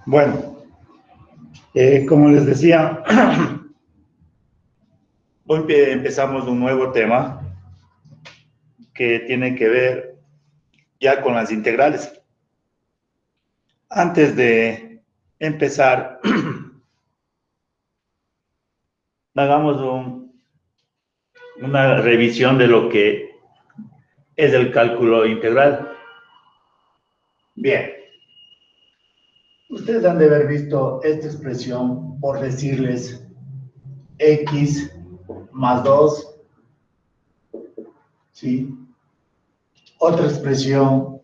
Bueno, como les decía, hoy empezamos un nuevo tema que tiene que ver ya con las integrales. Antes de empezar, hagamos una revisión de lo que es el cálculo integral. Bien, ustedes han de haber visto esta expresión por decirles x más 2, ¿sí? Otra expresión,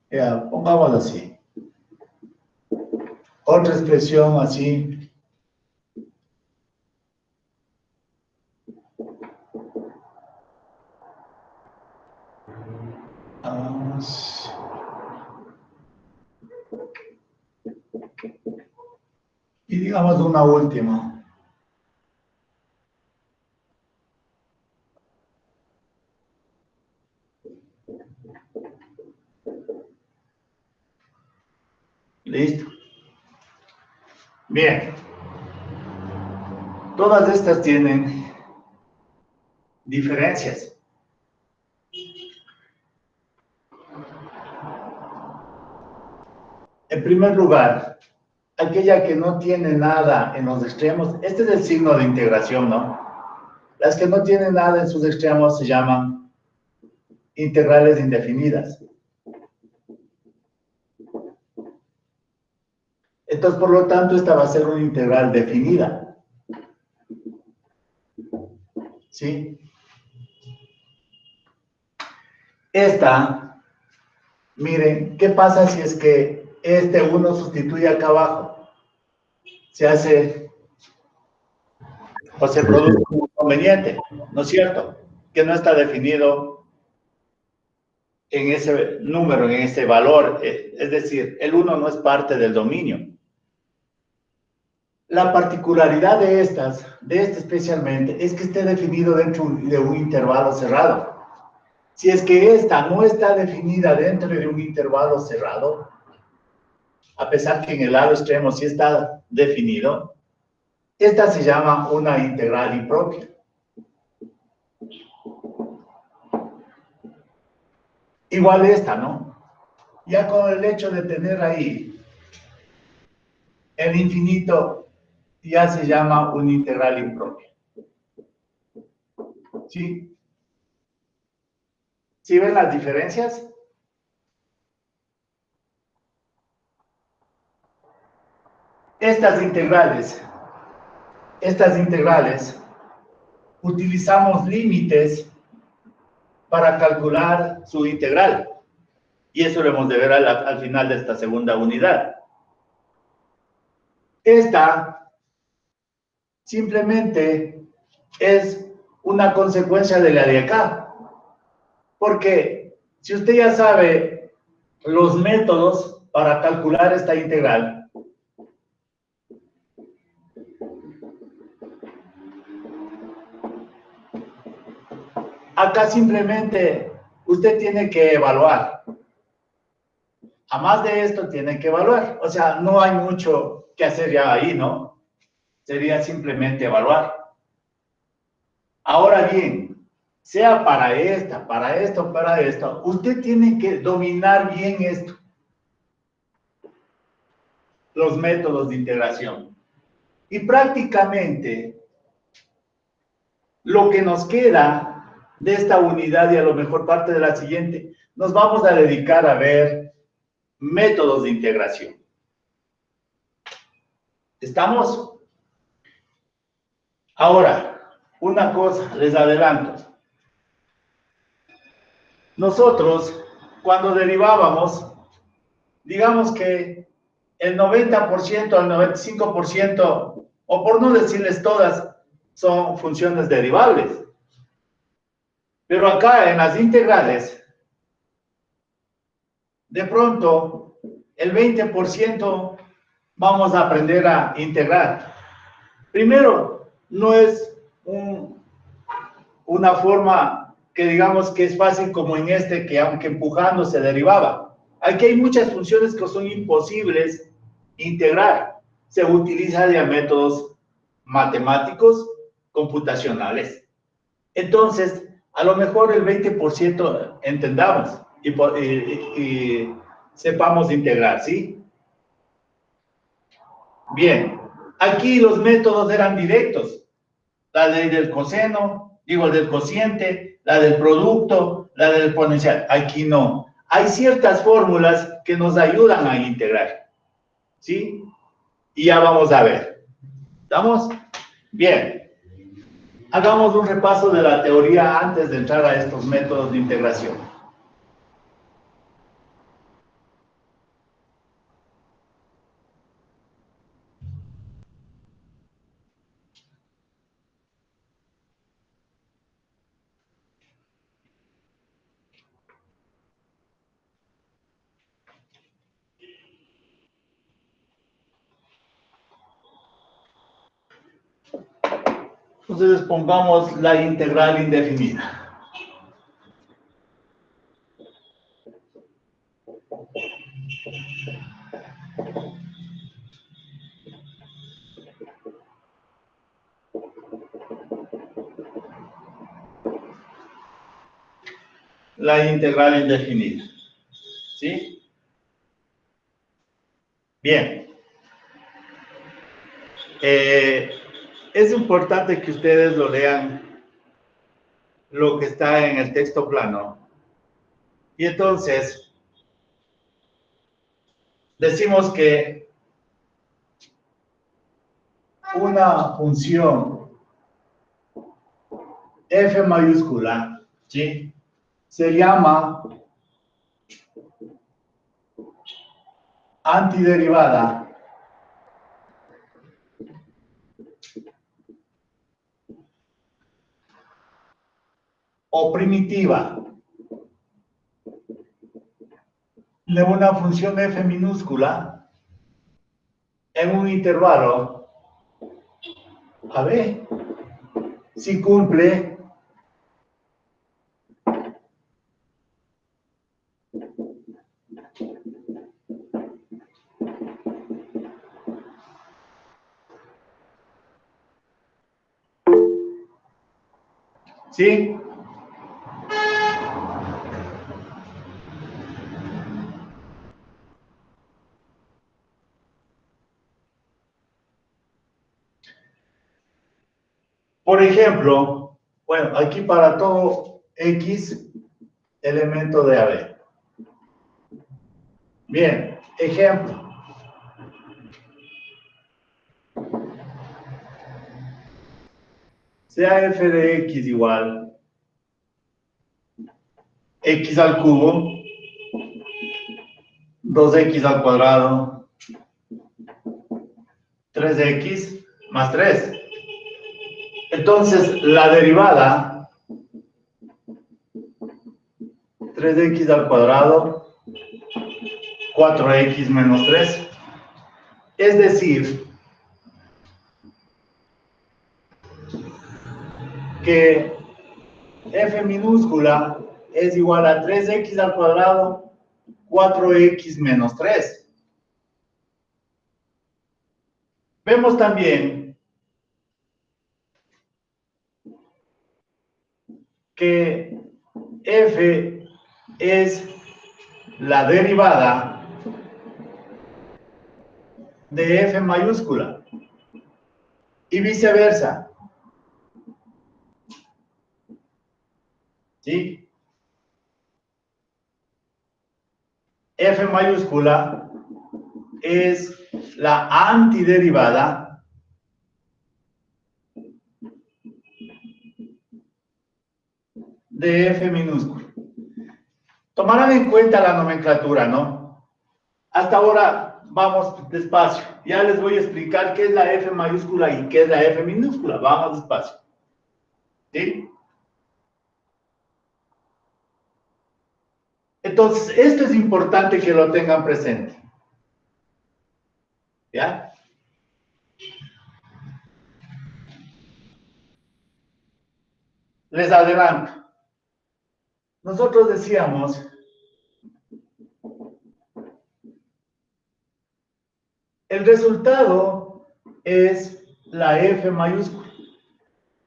ya, pongámoslo así. Otra expresión así. Vamos. Y digamos una última. ¿Listo? Bien. Todas estas tienen diferencias. En primer lugar, aquella que no tiene nada en los extremos, este es el signo de integración, ¿no? Las que no tienen nada en sus extremos se llaman integrales indefinidas. Entonces, por lo tanto, esta va a ser una integral definida. ¿Sí? Esta, miren, ¿qué pasa si es que este 1 sustituye acá abajo? Se hace o se produce un inconveniente, ¿no es cierto? Que no está definido en ese número, en ese valor. Es decir, el 1 no es parte del dominio. La particularidad de este especialmente, es que esté definido dentro de un intervalo cerrado. Si es que esta no está definida dentro de un intervalo cerrado, a pesar que en el lado extremo sí está definido, esta se llama una integral impropia. Igual esta, ¿no? Ya con el hecho de tener ahí el infinito, ya se llama una integral impropia. ¿Sí? ¿Sí ven las diferencias? Estas integrales, utilizamos límites para calcular su integral. Y eso lo hemos de ver al final de esta segunda unidad. Esta simplemente es una consecuencia de la de acá. Porque si usted ya sabe los métodos para calcular esta integral, acá simplemente usted tiene que evaluar. A más de esto tiene que evaluar. O sea, no hay mucho que hacer ya ahí, ¿no? Sería simplemente evaluar. Ahora bien, sea para esta, para esto, para esto, usted tiene que dominar bien esto. Los métodos de integración. Y prácticamente lo que nos queda de esta unidad y a lo mejor parte de la siguiente, nos vamos a dedicar a ver métodos de integración. ¿Estamos? Ahora, una cosa, les adelanto. Nosotros, cuando derivábamos, digamos que el 90% al 95%, o por no decirles todas, son funciones derivables. Pero acá en las integrales, de pronto, el 20% vamos a aprender a integrar. Primero, no es una forma que digamos que es fácil como en este, que aunque empujando se derivaba. Aquí hay muchas funciones que son imposibles integrar. Se utiliza ya métodos matemáticos computacionales. Entonces, a lo mejor el 20% entendamos y sepamos integrar, ¿sí? Bien, aquí los métodos eran directos. La ley del coseno, digo, el del cociente, la del producto, la del exponencial. Aquí no. Hay ciertas fórmulas que nos ayudan a integrar, ¿sí? Y ya vamos a ver. ¿Estamos? Bien. Hagamos un repaso de la teoría antes de entrar a estos métodos de integración. Entonces pongamos la integral indefinida. La integral indefinida. ¿Sí? Bien. Es importante que ustedes lo lean, lo que está en el texto plano. Y entonces, decimos que una función f mayúscula, ¿sí?, se llama antiderivada o primitiva de una función f minúscula en un intervalo a b si cumple ¿sí? Por ejemplo, bueno, aquí para todo x elemento de AB. Bien, ejemplo. Sea f de x igual x al cubo, 2x al cuadrado, 3x más 3. Entonces, la derivada, 3x al cuadrado, 4x menos 3. Es decir, que f minúscula es igual a 3x al cuadrado, 4x menos 3. Vemos también que f es la derivada de f mayúscula y viceversa. ¿Sí? F mayúscula es la antiderivada de f minúscula. Tomarán en cuenta la nomenclatura, ¿no? Hasta ahora vamos despacio. Ya les voy a explicar qué es la f mayúscula y qué es la f minúscula. Vamos despacio. ¿Sí? Entonces, esto es importante que lo tengan presente. ¿Ya? Les adelanto. Nosotros decíamos el resultado es la F mayúscula.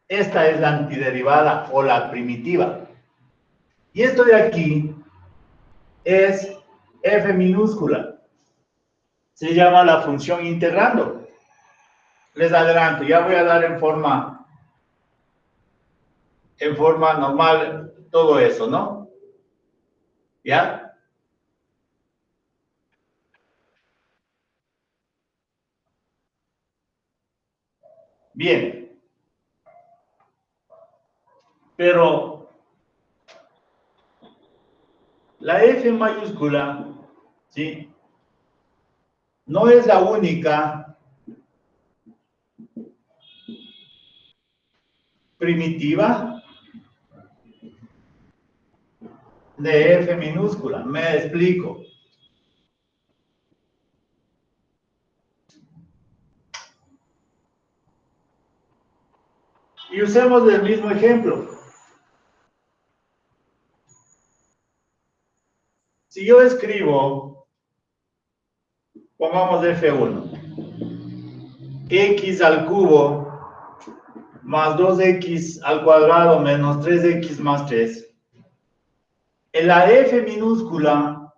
Esta es la antiderivada o la primitiva. Y esto de aquí es F minúscula. Se llama la función integrando. Les adelanto, ya voy a dar en forma normal todo eso, ¿no? ¿Ya? Bien. Pero la F mayúscula, ¿sí? No es la única primitiva de F minúscula. Me explico. Y usemos el mismo ejemplo. Si yo escribo, pongamos F1, x al cubo más 2x al cuadrado menos 3x más 3. En la F minúscula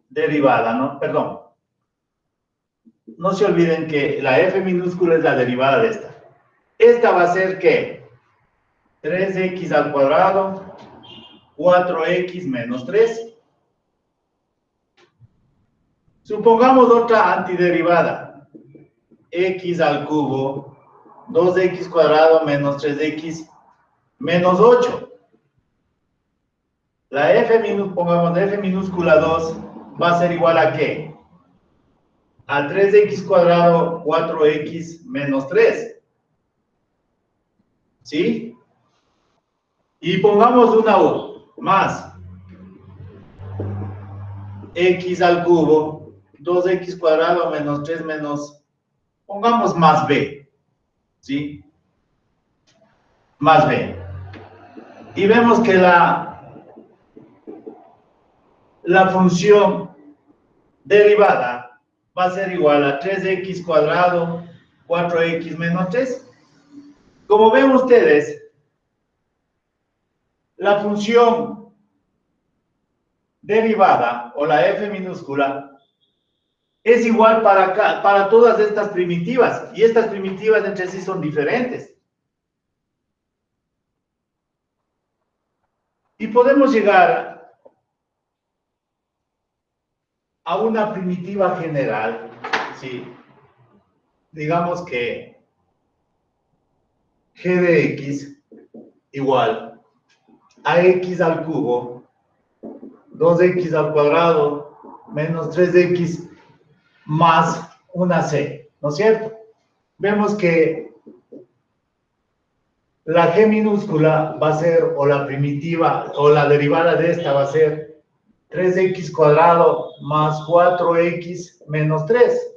derivada, ¿no? Perdón. No se olviden que la F minúscula es la derivada de esta. Esta va a ser, ¿qué? 3x al cuadrado, 4x menos 3. Supongamos otra antiderivada. X al cubo, 2x cuadrado menos 3x menos 8. La F minúscula, pongamos F minúscula 2, va a ser igual a ¿qué? A 3x cuadrado, 4x menos 3. ¿Sí? Y pongamos una U, más x al cubo, 2x cuadrado menos 3 menos, pongamos más b, ¿sí? Más b. Y vemos que la función derivada va a ser igual a 3x cuadrado, 4x menos 3. Como ven ustedes, la función derivada o la f minúscula es igual para todas estas primitivas, y estas primitivas entre sí son diferentes. Y podemos llegar a una primitiva general, ¿sí? Digamos que g de x igual a x al cubo, 2x al cuadrado, menos 3x más una c, ¿no es cierto? Vemos que la g minúscula va a ser, o la primitiva, o la derivada de esta va a ser 3x cuadrado más 4x menos 3.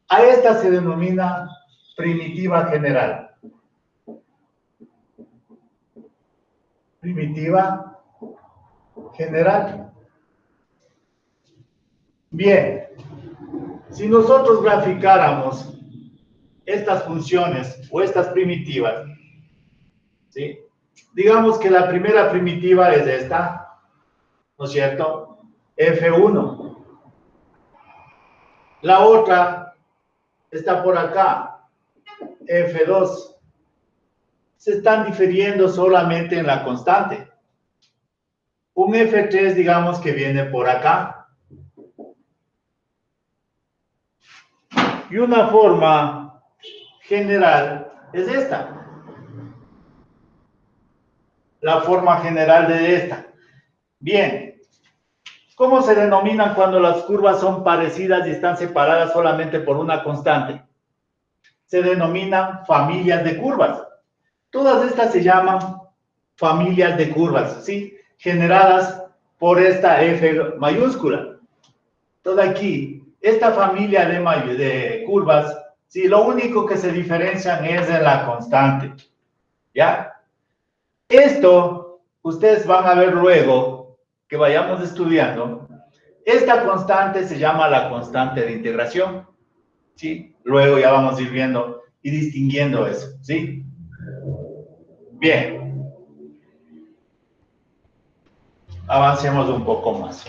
A esta se denomina primitiva general. Primitiva general. Bien, si nosotros graficáramos estas funciones o estas primitivas, ¿sí? Digamos que la primera primitiva es esta, ¿no es cierto? F1. La otra está por acá, F2. Se están difiriendo solamente en la constante. Un F3, digamos que viene por acá. Y una forma general es esta. La forma general de esta. Bien. ¿Cómo se denominan cuando las curvas son parecidas y están separadas solamente por una constante? Se denominan familias de curvas. Todas estas se llaman familias de curvas, ¿sí? Generadas por esta F mayúscula. Entonces aquí, esta familia de curvas, sí, lo único que se diferencian es en la constante, ¿ya? Esto, ustedes van a ver luego que vayamos estudiando. Esta constante se llama la constante de integración, ¿sí? Luego ya vamos a ir viendo y distinguiendo eso, ¿sí? Bien. Avancemos un poco más.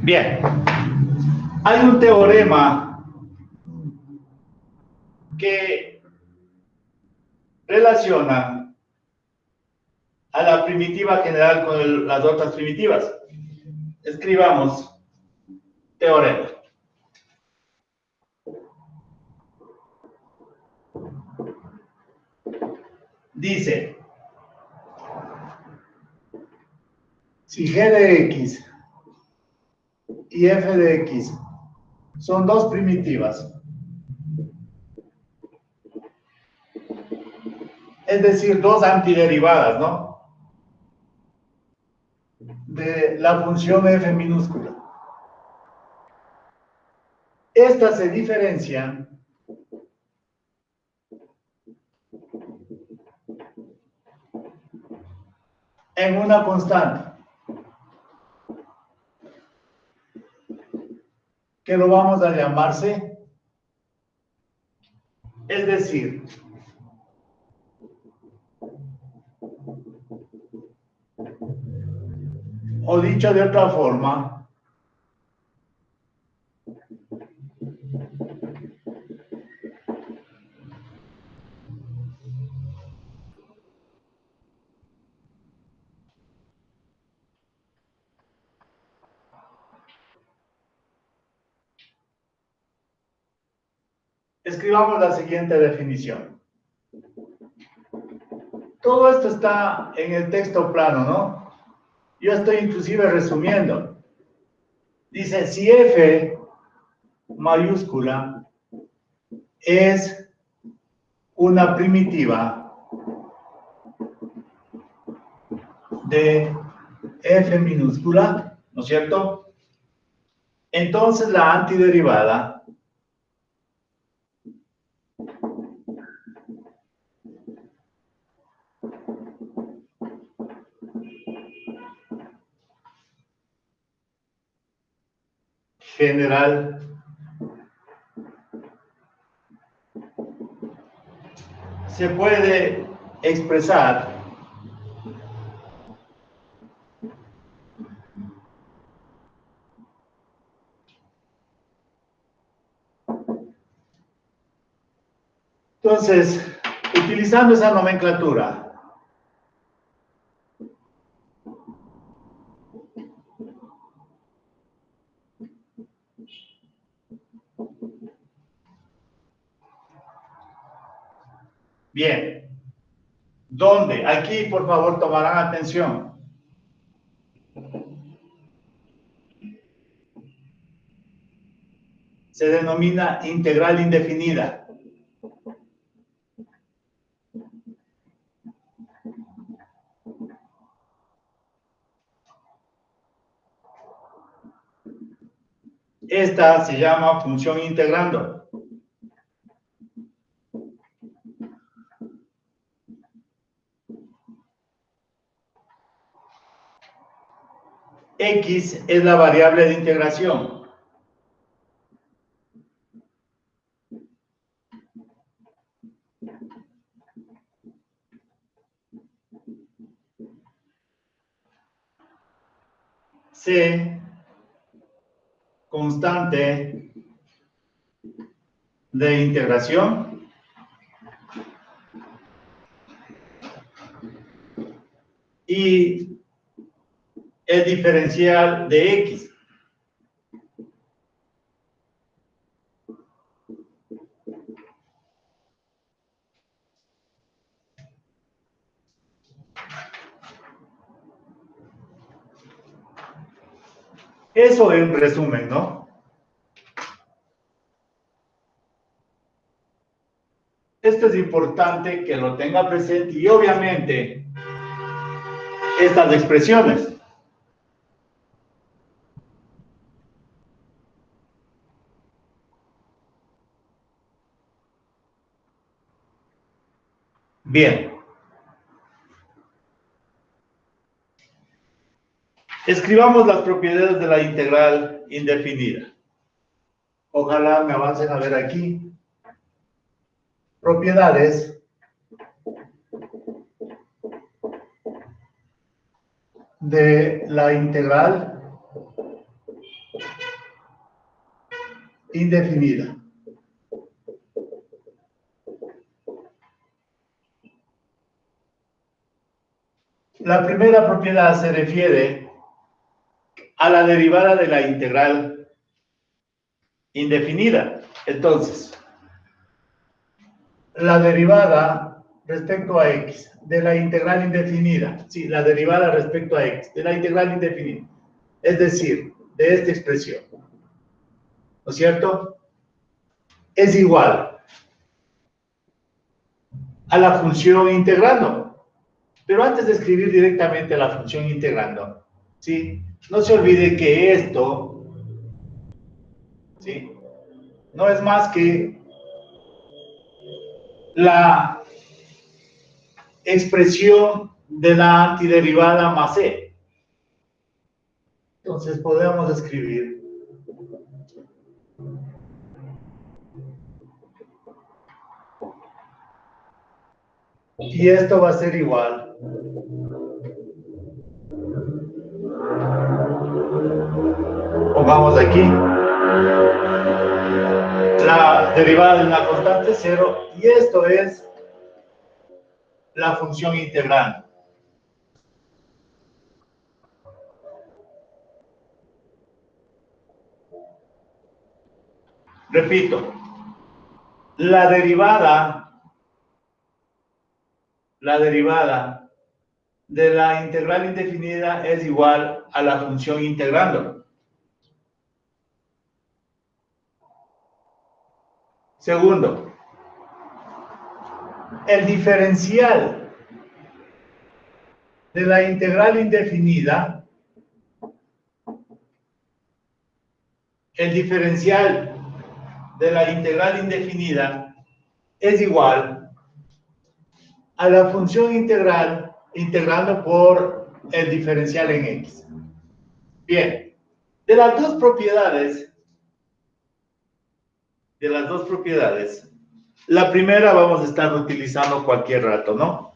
Bien. Hay un teorema que relaciona a la primitiva general con las otras primitivas. Escribamos teorema. Dice, si g de x y f de x son dos primitivas, es decir, dos antiderivadas, ¿no? De la función f minúscula. Estas se diferencian en una constante, que lo vamos a llamar C. Es decir, o dicho de otra forma, escribamos la siguiente definición. Todo esto está en el texto plano, ¿no? Yo estoy inclusive resumiendo. Dice, si f mayúscula es una primitiva de f minúscula, ¿no es cierto? Entonces la antiderivada general se puede expresar entonces, utilizando esa nomenclatura, bien, ¿dónde? Aquí, por favor, tomarán atención. Se denomina integral indefinida. Esta se llama función integrando. X es la variable de integración. C, constante de integración. y el diferencial de X. Eso en resumen, ¿no? Esto es importante que lo tenga presente y obviamente estas expresiones. Bien. Escribamos las propiedades de la integral indefinida. Ojalá me avancen a ver aquí. Propiedades de la integral indefinida. La primera propiedad se refiere a la derivada de la integral indefinida. Entonces, la derivada respecto a x de la integral indefinida, sí, la derivada respecto a x de la integral indefinida, es decir, de esta expresión, ¿no es cierto? Es igual a la función integrando. Pero antes de escribir directamente la función integrando, ¿sí? No se olvide que esto, ¿sí? No es más que la expresión de la antiderivada más e. Entonces podemos escribir y esto va a ser igual pongamos aquí la derivada de una constante 0 y esto es la función integrando. Repito, la derivada de la integral indefinida es igual a la función integrando. Segundo, el diferencial de la integral indefinida, es igual a la función integral integrando por el diferencial en x. Bien, de las dos propiedades, la primera vamos a estar utilizando cualquier rato, ¿no?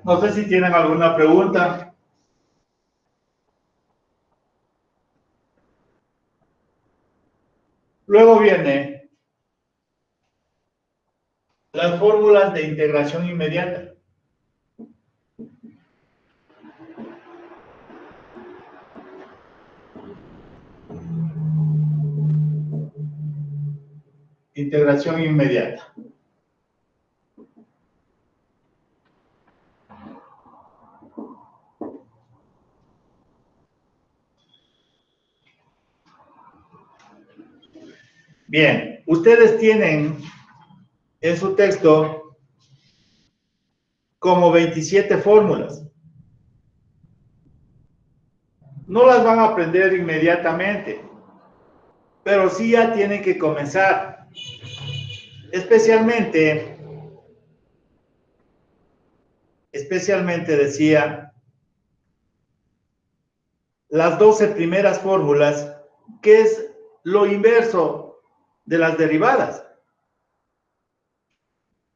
No sé si tienen alguna pregunta. Luego viene las fórmulas de integración inmediata. Integración inmediata. Bien, ustedes tienen en su texto como 27 fórmulas. No las van a aprender inmediatamente, pero sí ya tienen que comenzar. Especialmente decía las 12 primeras fórmulas, que es lo inverso de las derivadas.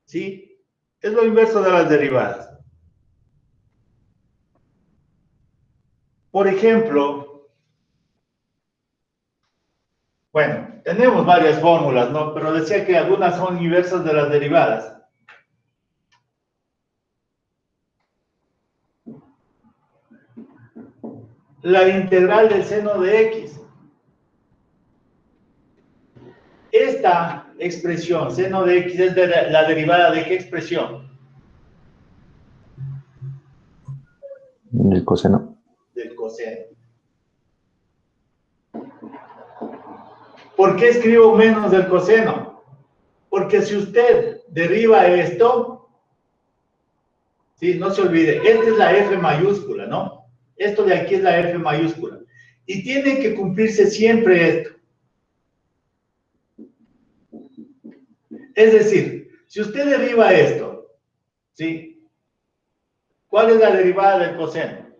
¿Sí? Es lo inverso de las derivadas. Por ejemplo, bueno, tenemos varias fórmulas, ¿no? Pero decía que algunas son inversas de las derivadas. La integral del seno de x. Esta expresión, seno de x, es de la derivada de ¿qué expresión? Del coseno. Del coseno. ¿Por qué escribo menos del coseno? Porque si usted deriva esto, ¿sí? No se olvide, esta es la F mayúscula, ¿no? Esto de aquí es la F mayúscula. Y tiene que cumplirse siempre esto. Es decir, si usted deriva esto, ¿sí? ¿Cuál es la derivada del coseno?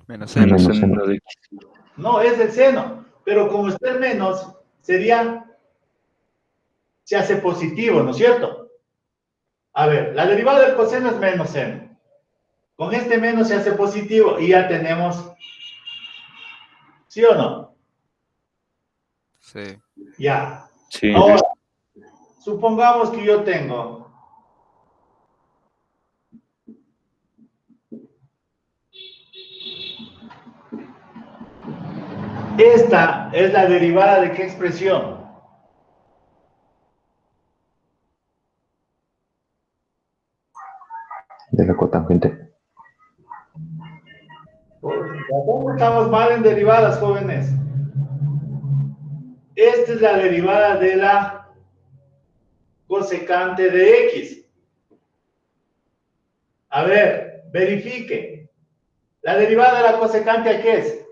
Menos seno. Menos Seno seno. de x. No, es el seno. Pero como está el menos, sería, se hace positivo, ¿no es cierto? A ver, la derivada del coseno es menos seno. Con este menos se hace positivo y ya tenemos, ¿sí o no? Sí. Ya. Sí. Ahora, supongamos que yo tengo esta es la derivada de ¿qué expresión? De la cotangente. ¿Cómo estamos mal en derivadas, jóvenes? Esta es la derivada de la cosecante de x. A ver, verifique. La derivada de la cosecante, ¿a qué es?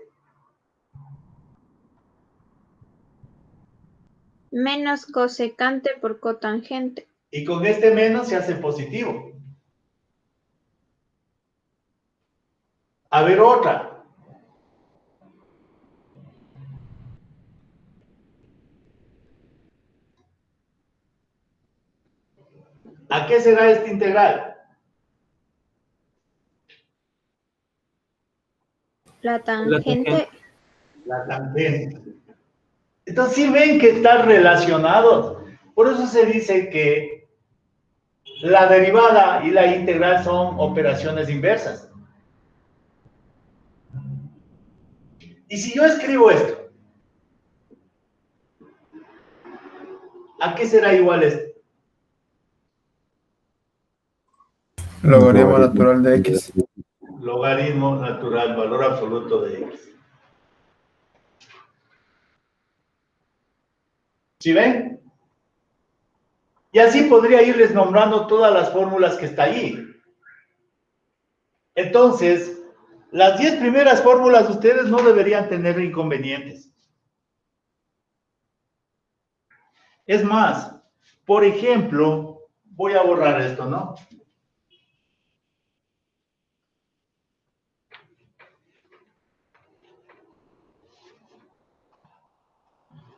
Menos cosecante por cotangente. Y con este menos se hace positivo. A ver, otra. ¿A qué será esta integral? La tangente. La tangente. Entonces, sí ven que están relacionados. Por eso se dice que la derivada y la integral son operaciones inversas. Y si yo escribo esto, ¿a qué será igual esto? Logaritmo natural de x. Logaritmo natural, valor absoluto de x. ¿Sí ven? Y así podría irles nombrando todas las fórmulas que está ahí. Entonces, las 10 primeras fórmulas ustedes no deberían tener inconvenientes. Es más, por ejemplo, voy a borrar esto, ¿no?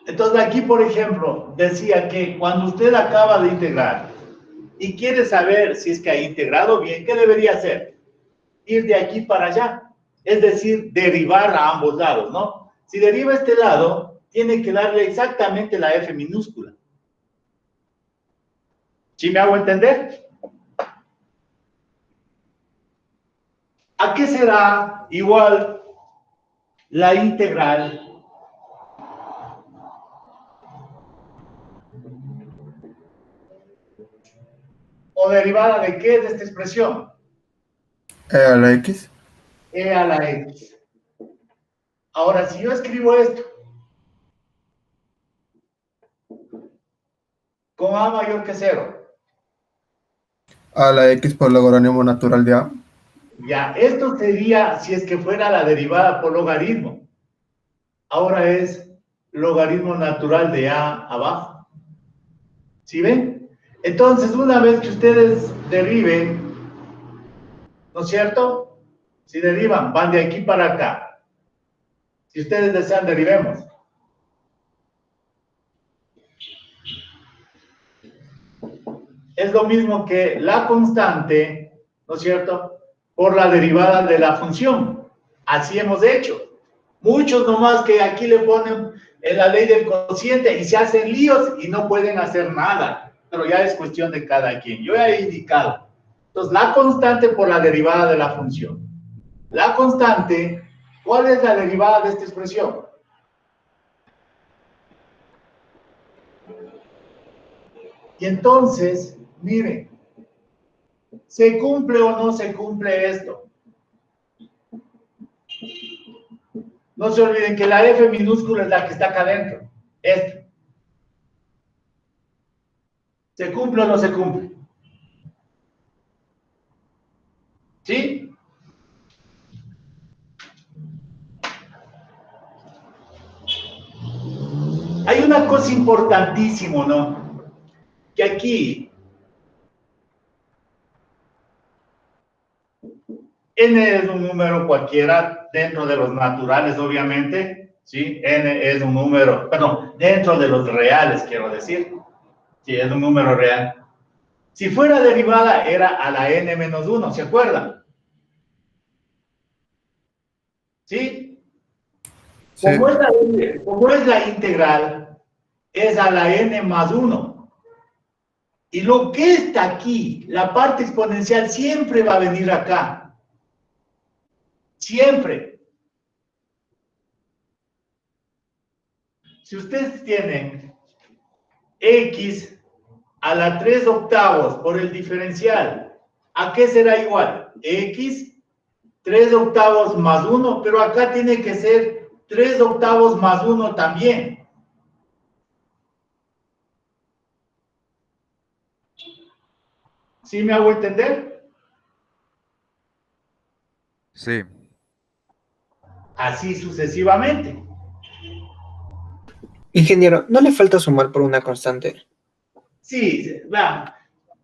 Entonces aquí, por ejemplo, decía que cuando usted acaba de integrar y quiere saber si es que ha integrado bien, ¿qué debería hacer? Ir de aquí para allá. Es decir, derivar a ambos lados, ¿no? Si deriva a este lado, tiene que darle exactamente la F minúscula. ¿Sí me hago entender? ¿A qué será igual la integral o derivada de qué de esta expresión? E a la x. E a la x. Ahora, si yo escribo esto con a mayor que 0, A la x por logaritmo natural de a. ya, esto sería si es que fuera la derivada por logaritmo. Ahora es logaritmo natural de a abajo. ¿Sí ven? Entonces, una vez que ustedes deriven, ¿no es cierto? Si derivan, van de aquí para acá. Si ustedes desean, derivemos. Es lo mismo que la constante, ¿no es cierto?, por la derivada de la función. Así hemos hecho. Muchos nomás que aquí le ponen en la ley del cociente y se hacen líos y no pueden hacer nada. Pero ya es cuestión de cada quien. Yo ya he indicado. Entonces, la constante por la derivada de la función. La constante, ¿cuál es la derivada de esta expresión? Y entonces, miren, ¿se cumple o no se cumple esto? No se olviden que la F minúscula es la que está acá adentro. Esto. ¿Se cumple o no se cumple? ¿Sí? Hay una cosa importantísima, ¿no? Que aquí n es un número cualquiera dentro de los naturales, obviamente, ¿sí? N es un número, perdón, dentro de los reales, quiero decir. Sí, es un número real. Si fuera derivada, era a la n menos 1, ¿se acuerdan? ¿Sí? Sí. Como es la integral, es a la n más 1. Y lo que está aquí, la parte exponencial, siempre va a venir acá. Siempre. Si ustedes tienen x a la 3 octavos por el diferencial, ¿a qué será igual? X 3 octavos más 1, pero acá tiene que ser 3 octavos más 1 también. ¿Sí me hago entender? Sí. Así sucesivamente. Ingeniero, ¿no le falta sumar por una constante? Sí, vean,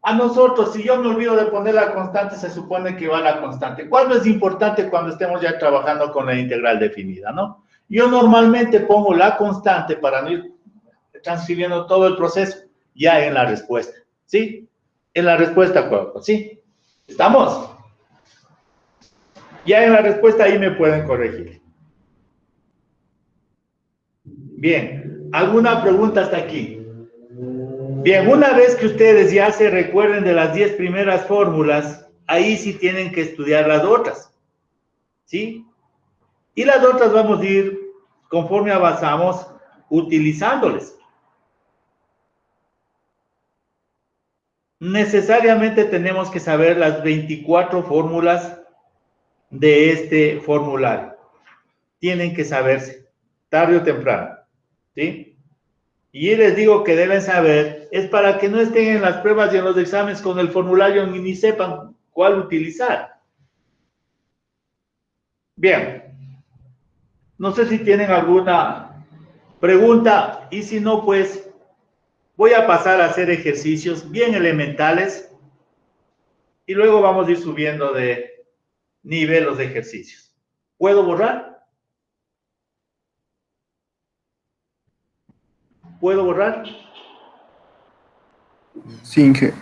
a nosotros, si yo me olvido de poner la constante, se supone que va la constante. ¿Cuándo es importante? Cuando estemos ya trabajando con la integral definida, ¿no? Yo normalmente pongo la constante para no ir transfiriendo todo el proceso ya en la respuesta, ¿sí? En la respuesta, ¿sí? ¿Estamos? Ya en la respuesta ahí me pueden corregir. Bien, ¿alguna pregunta hasta aquí? Bien, una vez que ustedes ya se recuerden de las 10 primeras fórmulas, ahí sí tienen que estudiar las otras, ¿sí? Y las otras vamos a ir, conforme avanzamos, utilizándoles. Necesariamente tenemos que saber las 24 fórmulas de este formulario. Tienen que saberse, tarde o temprano, ¿sí? Y les digo que deben saber, es para que no estén en las pruebas y en los exámenes con el formulario ni sepan cuál utilizar. Bien, no sé si tienen alguna pregunta y si no, pues voy a pasar a hacer ejercicios bien elementales y luego vamos a ir subiendo de nivel los ejercicios. ¿Puedo borrar? ¿Puedo borrar? Sí, Inge.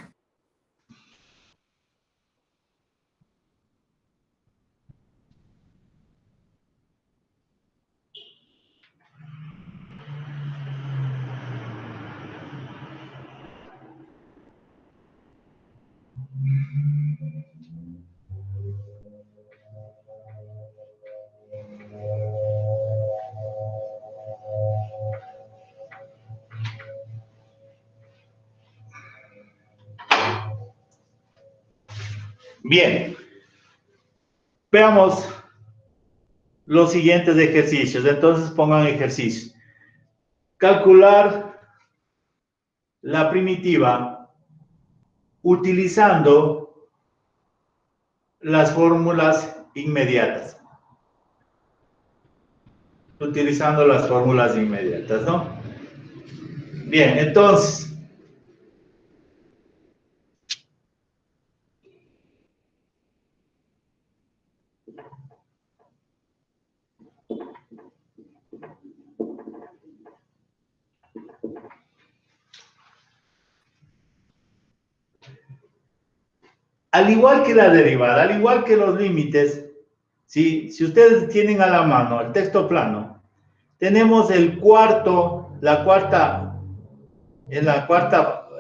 Bien. Veamos los siguientes ejercicios. Entonces pongan ejercicio. Calcular la primitiva utilizando las fórmulas inmediatas. Utilizando las fórmulas inmediatas, ¿no? Bien, entonces, Al igual que la derivada, al igual que los límites, si ustedes tienen a la mano el texto plano, tenemos en la cuarta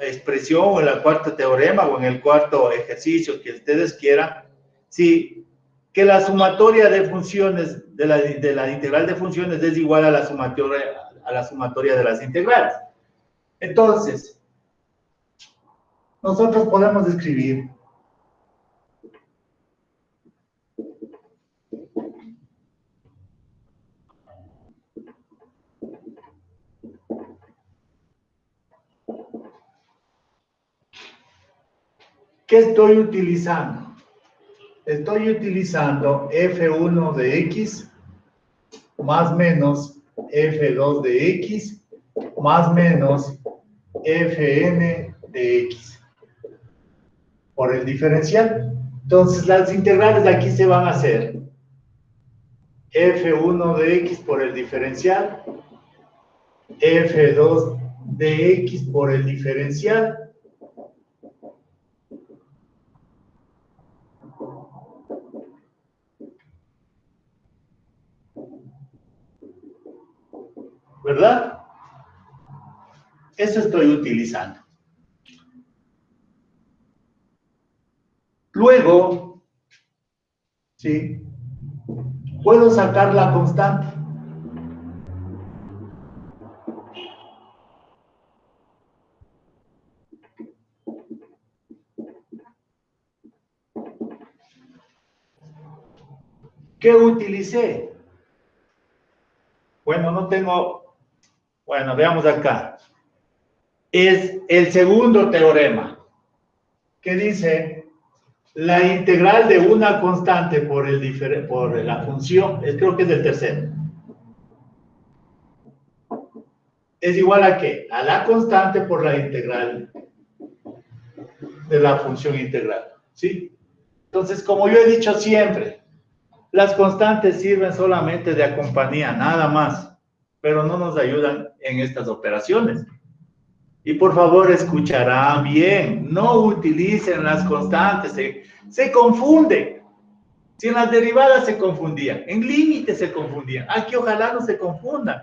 expresión o en la cuarta teorema o en el cuarto ejercicio que ustedes quieran, sí, que la sumatoria de funciones de la integral de funciones es igual a la sumatoria de las integrales. Entonces, nosotros podemos escribir ¿qué estoy utilizando? Estoy utilizando f1 de x más menos f2 de x más menos fn de x por el diferencial. Entonces, las integrales de aquí se van a hacer f1 de x por el diferencial, f2 de x por el diferencial, ¿verdad? Eso estoy utilizando. Luego, ¿sí? Puedo sacar la constante. ¿Qué utilicé? Bueno, no tengo... Bueno, veamos acá. Es el segundo teorema, que dice la integral de una constante por la función, creo que es el tercero, es igual a ¿qué? A la constante por la integral de la función integral, ¿sí? Entonces, como yo he dicho siempre, las constantes sirven solamente de compañía, nada más, pero no nos ayudan en estas operaciones. Y por favor, escucharán bien, no utilicen las constantes, se confunden. Si en las derivadas se confundían, en límites se confundían, aquí ojalá no se confundan.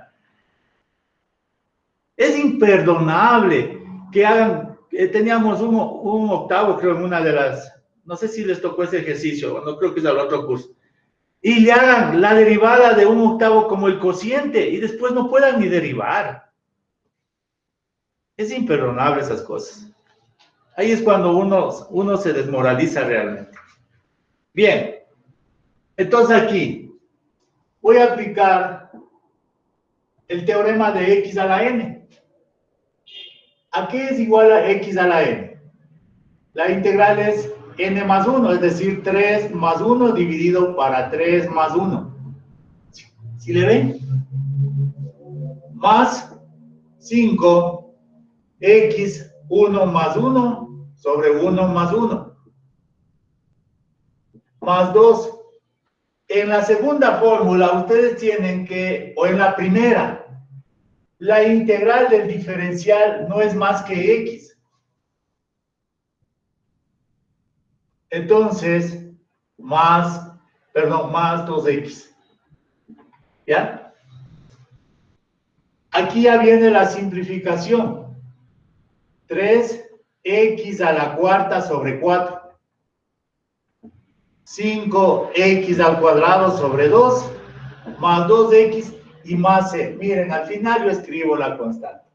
Es imperdonable que hagan, teníamos un octavo, creo, en una de las, no sé si les tocó ese ejercicio, no creo que es al otro curso, y le hagan la derivada de un octavo como el cociente, y después no puedan ni derivar. Es imperdonable esas cosas. Ahí es cuando uno se desmoraliza realmente. Bien, entonces aquí voy a aplicar el teorema de x a la n. ¿A qué es igual a x a la n? La integral es n más 1, es decir, 3 más 1 dividido para 3 más 1. ¿Sí le ven? Más 5, x 1 más 1 sobre 1 más 1. Más 2. En la segunda fórmula, ustedes tienen que, o en la primera, la integral del diferencial no es más que x. Entonces, más 2x. ¿Ya? Aquí ya viene la simplificación. 3x a la cuarta sobre 4. 5x al cuadrado sobre 2, más 2x y más c. Miren, al final yo escribo la constante.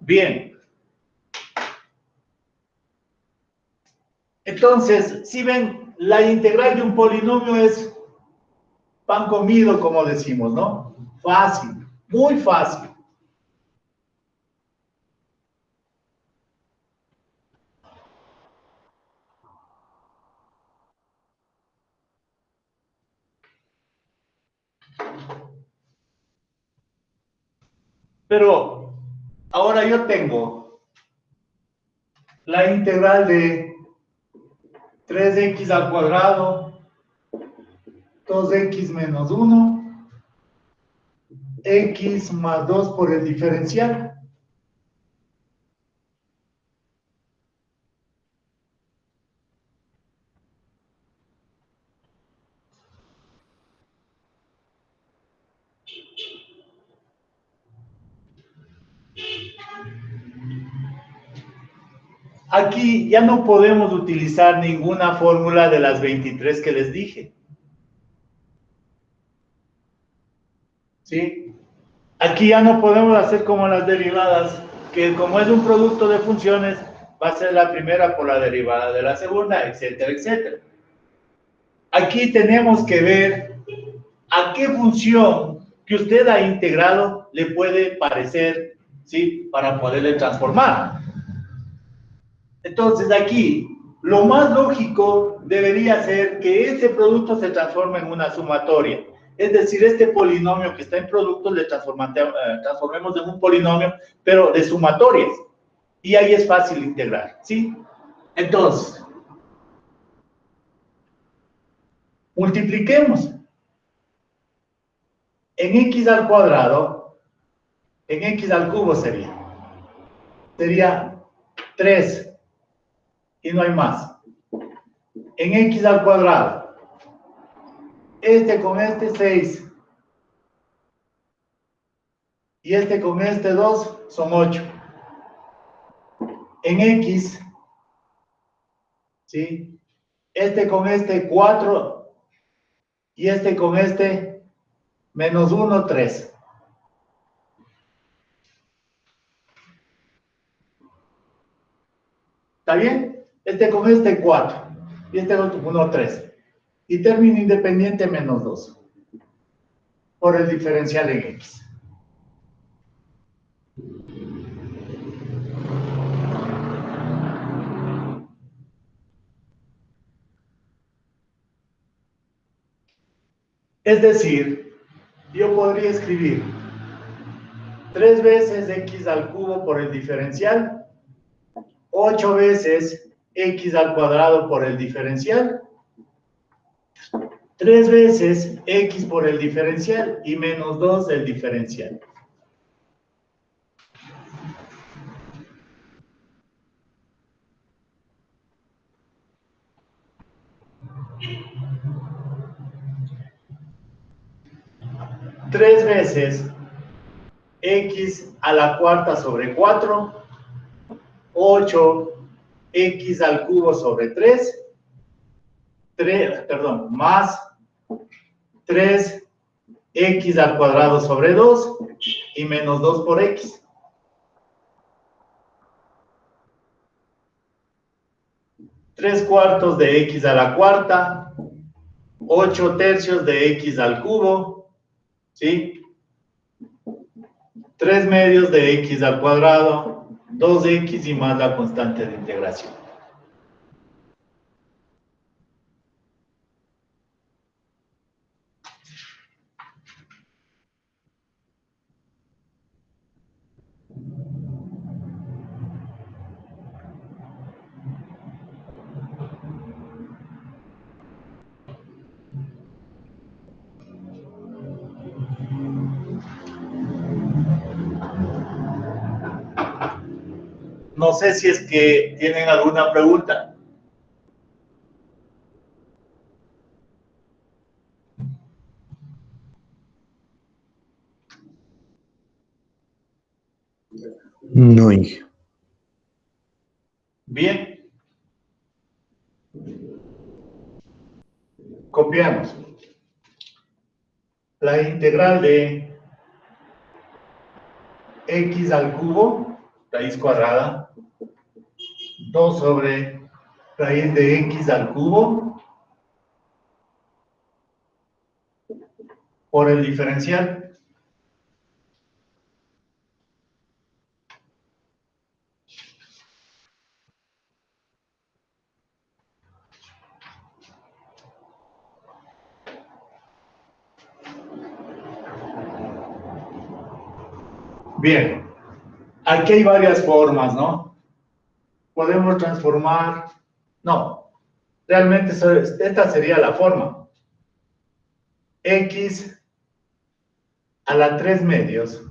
Bien. Entonces, si ven, la integral de un polinomio es pan comido, como decimos, ¿no? Fácil, muy fácil. Pero ahora yo tengo la integral de 3x al cuadrado, 2x menos 1, x más 2 por el diferencial. Aquí ya no podemos utilizar ninguna fórmula de las 23 que les dije. ¿Sí? Aquí ya no podemos hacer como las derivadas, que como es un producto de funciones, va a ser la primera por la derivada de la segunda, etcétera, etcétera. Aquí tenemos que ver a qué función que usted ha integrado le puede parecer, ¿sí? Para poderle transformar. Entonces aquí, lo más lógico debería ser que ese producto se transforme en una sumatoria. Es decir, este polinomio que está en producto le transformemos en un polinomio, pero de sumatorias. Y ahí es fácil integrar, ¿sí? Entonces, multipliquemos. En x al cuadrado, en x al cubo sería 3 y no hay más. En x al cuadrado, este con este 6 y este con este 2 son 8. En x, ¿sí? Este con este 4 y este con este menos 1, 3. ¿Está bien? Este con este 4 y este con 1, 3. Y término independiente menos 2 por el diferencial en x. Es decir, yo podría escribir 3 veces x al cubo por el diferencial, 8 veces x al cuadrado por el diferencial, 3 veces x por el diferencial y menos 2 el diferencial. Tres veces x a la cuarta sobre 4, 8 x al cubo sobre 3, más 3 x al cuadrado sobre 2 y menos 2 por x. Tres cuartos de x a la cuarta, 8 tercios de x al cubo, ¿sí? 3 medios de x al cuadrado, 2x y más la constante de integración. No sé si es que tienen alguna pregunta. No, Inge. Bien. Copiamos. La integral de x al cubo, raíz cuadrada, 2 sobre raíz de x al cubo por el diferencial. Bien, aquí hay varias formas, ¿no? Podemos transformar, no, realmente esta sería la forma. X a la 3 medios,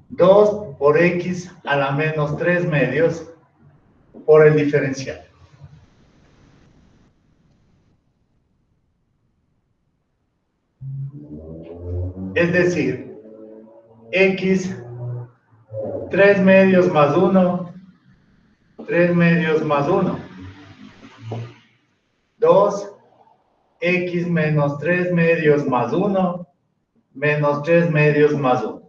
2 por X a la menos 3 medios por el diferencial. Es decir, X 3 medios más 1, 3 medios más 1, 2, X menos 3 medios más 1, menos 3 medios más 1.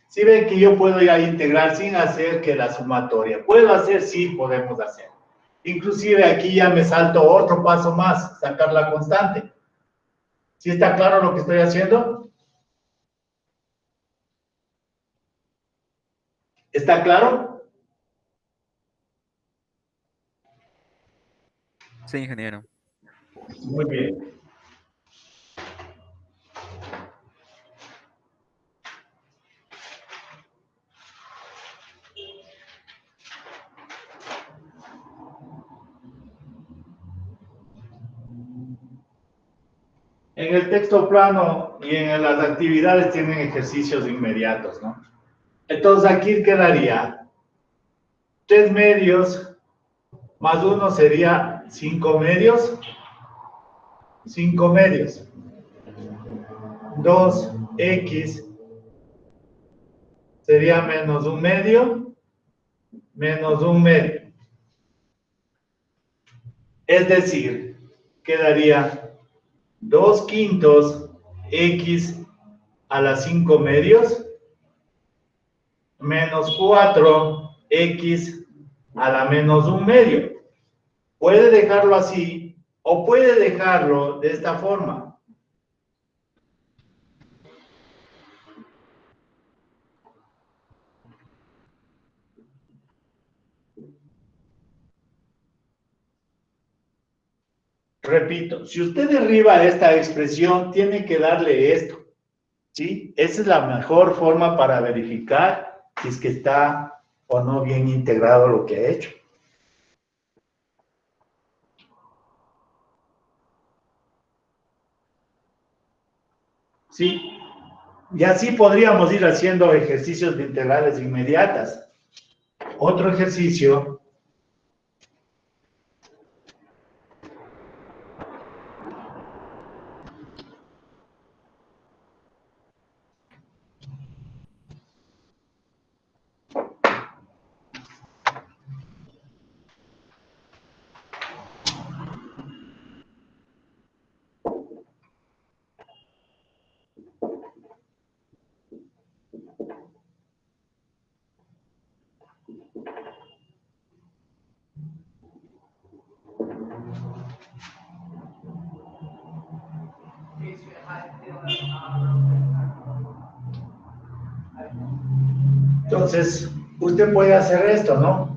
Si ven que yo puedo ya integrar sin hacer que la sumatoria. ¿Puedo hacer? Sí, podemos hacer. Inclusive aquí ya me salto otro paso más, sacar la constante. ¿Sí está claro lo que estoy haciendo? ¿Está claro? Sí, ingeniero. Muy bien. En el texto plano y en las actividades tienen ejercicios inmediatos, ¿no? Entonces aquí quedaría 3 medios más 1 sería 5 medios. 5 medios. 2x sería menos 1 medio, menos 1 medio. Es decir, quedaría 2 quintos x a la 5 medios menos 4x a la menos 1 medio. Puede dejarlo así o puede dejarlo de esta forma. Repito, si usted derriba esta expresión, tiene que darle esto, ¿sí? Esa es la mejor forma para verificar si es que está o no bien integrado lo que ha hecho. Sí, y así podríamos ir haciendo ejercicios de integrales inmediatas. Otro ejercicio. Entonces, usted puede hacer esto, ¿no?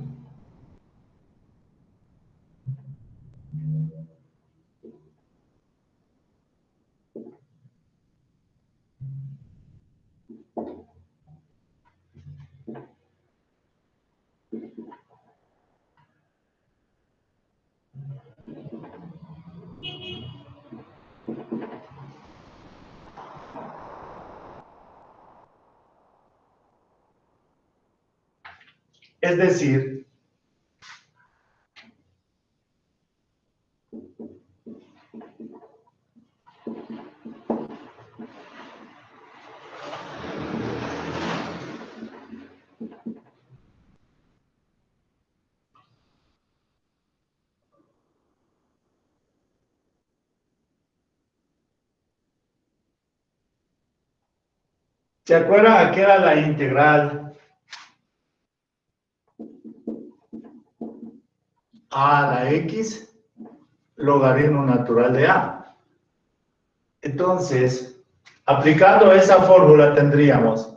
Es decir, ¿se acuerdan a qué era la integral a la x logaritmo natural de a? Entonces, aplicando esa fórmula tendríamos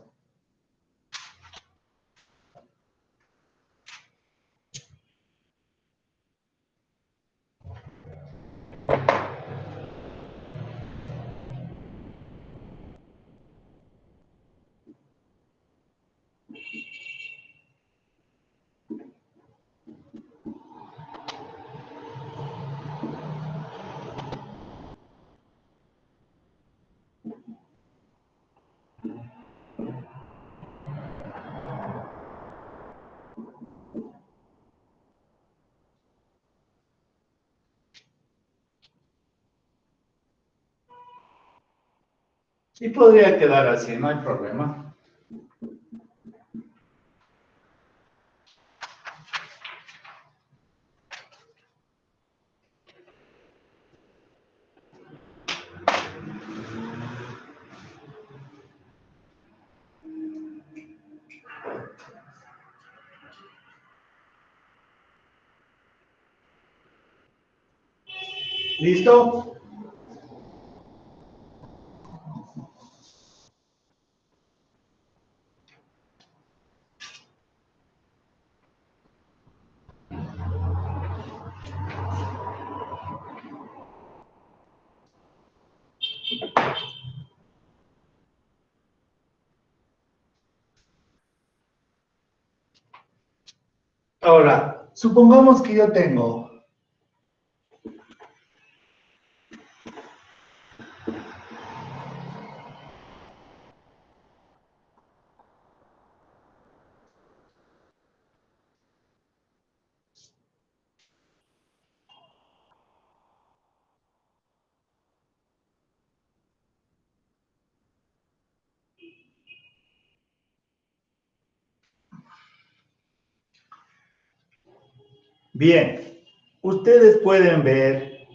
Y podría quedar así, no hay problema. ¿Listo? Ahora, supongamos que yo tengo bien, ustedes pueden ver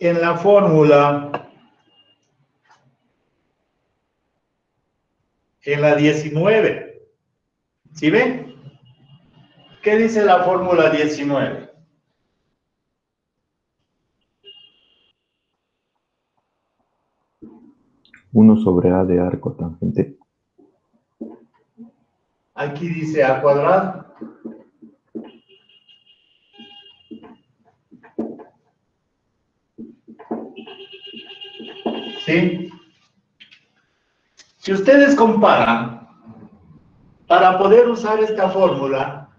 en la fórmula, en la 19, ¿sí ven? ¿Qué dice la fórmula 19? Uno sobre A de arco tangente. Aquí dice A cuadrado. ¿Sí? Si ustedes comparan, para poder usar esta fórmula,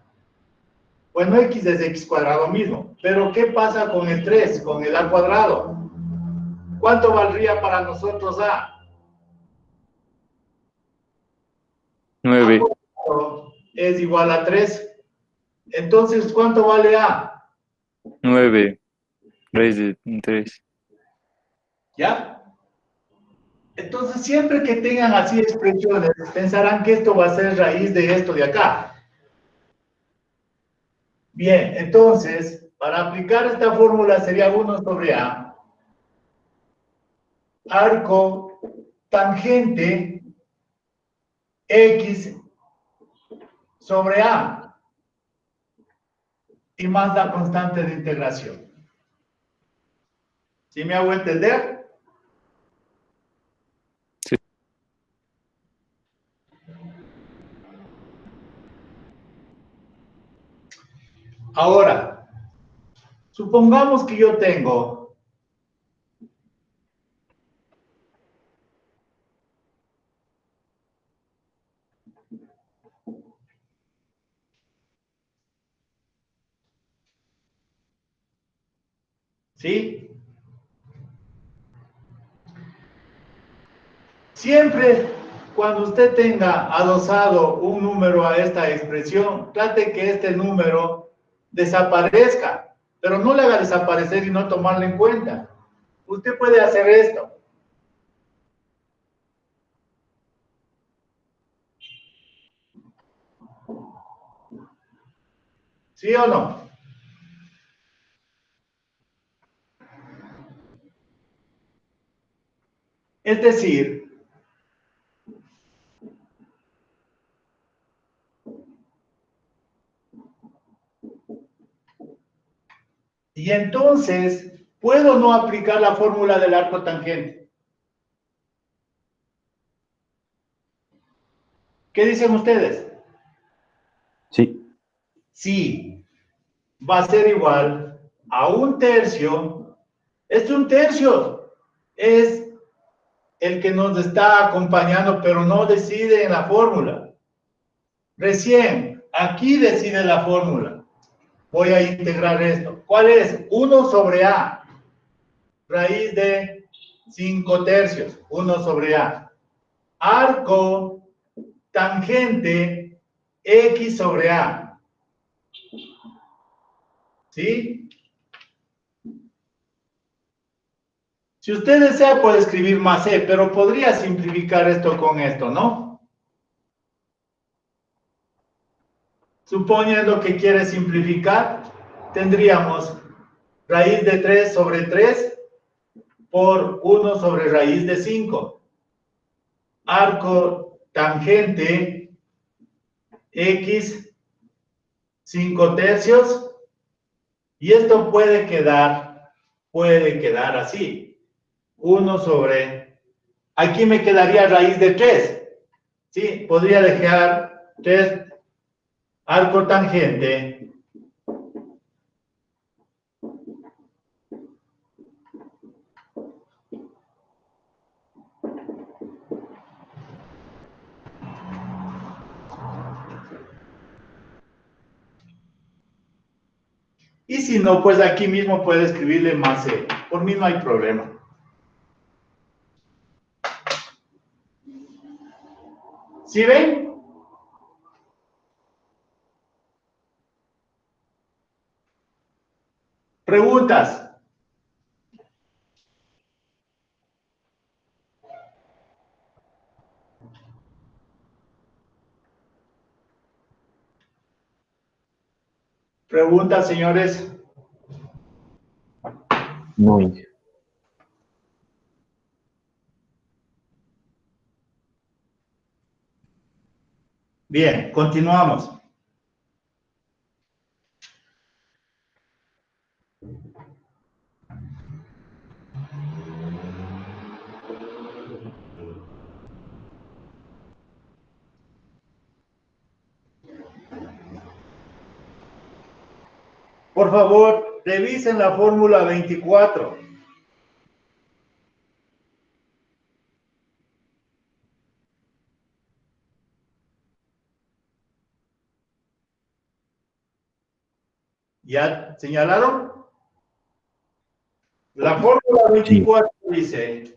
bueno, x es x cuadrado mismo, pero ¿qué pasa con el 3, con el a cuadrado? ¿Cuánto valdría para nosotros a? 9. A cuadrado es igual a 3. Entonces, ¿cuánto vale a? 9 raíz de 3. ¿Ya? Entonces, siempre que tengan así expresiones, pensarán que esto va a ser raíz de esto de acá. Bien, entonces, para aplicar esta fórmula sería 1 sobre A, arco tangente X sobre A, y más la constante de integración. ¿Sí me hago entender? Sí. Ahora, supongamos que yo tengo ¿sí? Siempre cuando usted tenga adosado un número a esta expresión, trate que este número desaparezca, pero no le haga desaparecer y no tomarlo en cuenta. Usted puede hacer esto. ¿Sí o no? Es decir, y entonces, ¿puedo no aplicar la fórmula del arco tangente? ¿Qué dicen ustedes? Sí. Sí, va a ser igual a 1/3. Este 1/3 es el que nos está acompañando, pero no decide en la fórmula. Recién, aquí decide la fórmula. Voy a integrar esto. ¿Cuál es? 1 sobre A. Raíz de 5/3. 1 sobre A. Arco tangente X sobre A. ¿Sí? Si usted desea, puede escribir más C, pero podría simplificar esto con esto, ¿no? Suponiendo que quiere simplificar, tendríamos raíz de 3 sobre 3 por 1 sobre raíz de 5. Arco tangente X 5 tercios. Y esto puede quedar así. 1 sobre... Aquí me quedaría raíz de 3. ¿Sí? Podría dejar 3 arco tangente y si no, pues aquí mismo puede escribirle más C. Por mí no hay problema. ¿Sí ven? Preguntas. Preguntas, señores. No, Inge. Bien, continuamos. Por favor, revisen la fórmula 24. ¿Ya señalaron? La fórmula 24 dice...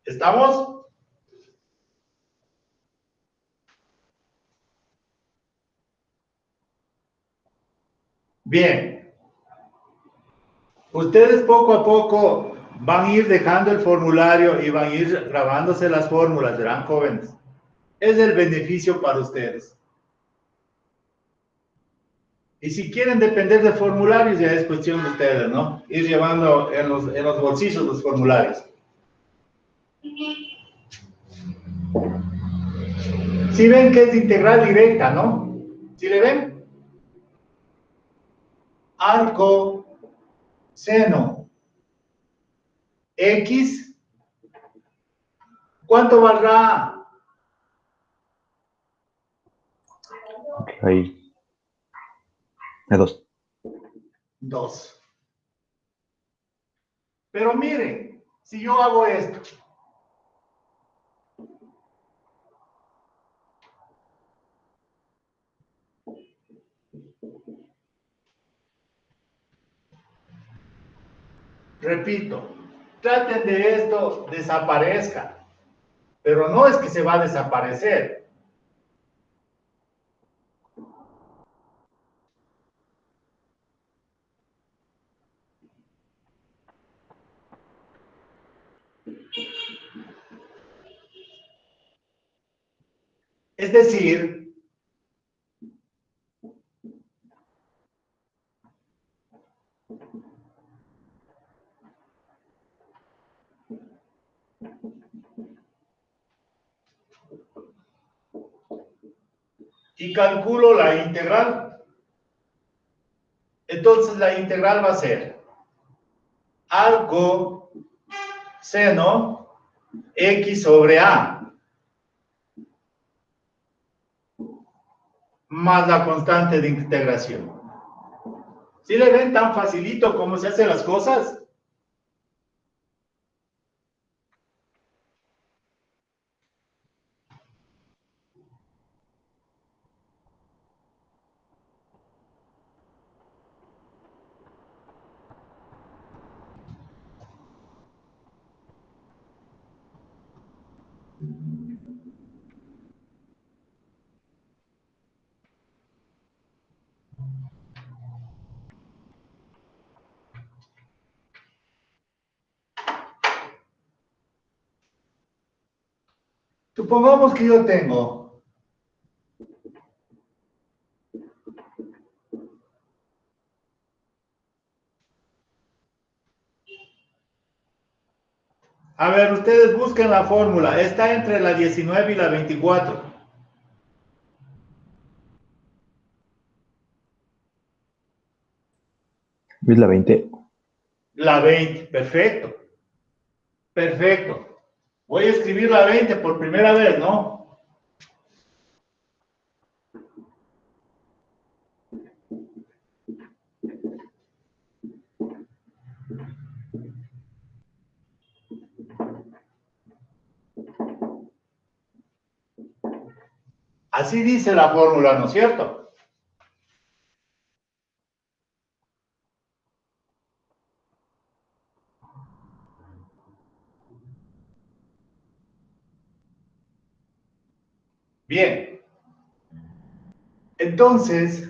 ¿Estamos? Bien. Ustedes poco a poco van a ir dejando el formulario y van a ir grabándose las fórmulas, verán, jóvenes. Es el beneficio para ustedes. Y si quieren depender de formularios, ya es cuestión de ustedes, ¿no? Ir llevando en los bolsillos los formularios. Si ven que es integral directa, ¿no? ¿Sí le ven? Arco, seno, X, ¿cuánto valdrá? Raíz de 2. 2. Pero miren, si yo hago esto, repito, traten de esto desaparezca, pero no es que se va a desaparecer. Es decir, y calculo la integral. Entonces la integral va a ser arco seno X sobre A más la constante de integración. ¿Sí le ven tan facilito cómo se hacen las cosas? Supongamos que yo tengo a ver, ustedes busquen la fórmula. Está entre la 19 y la 24. Es la 20. La 20, perfecto. Perfecto. Voy a escribir la 20 por primera vez, ¿no? Así dice la fórmula, ¿no es cierto? Bien. Entonces,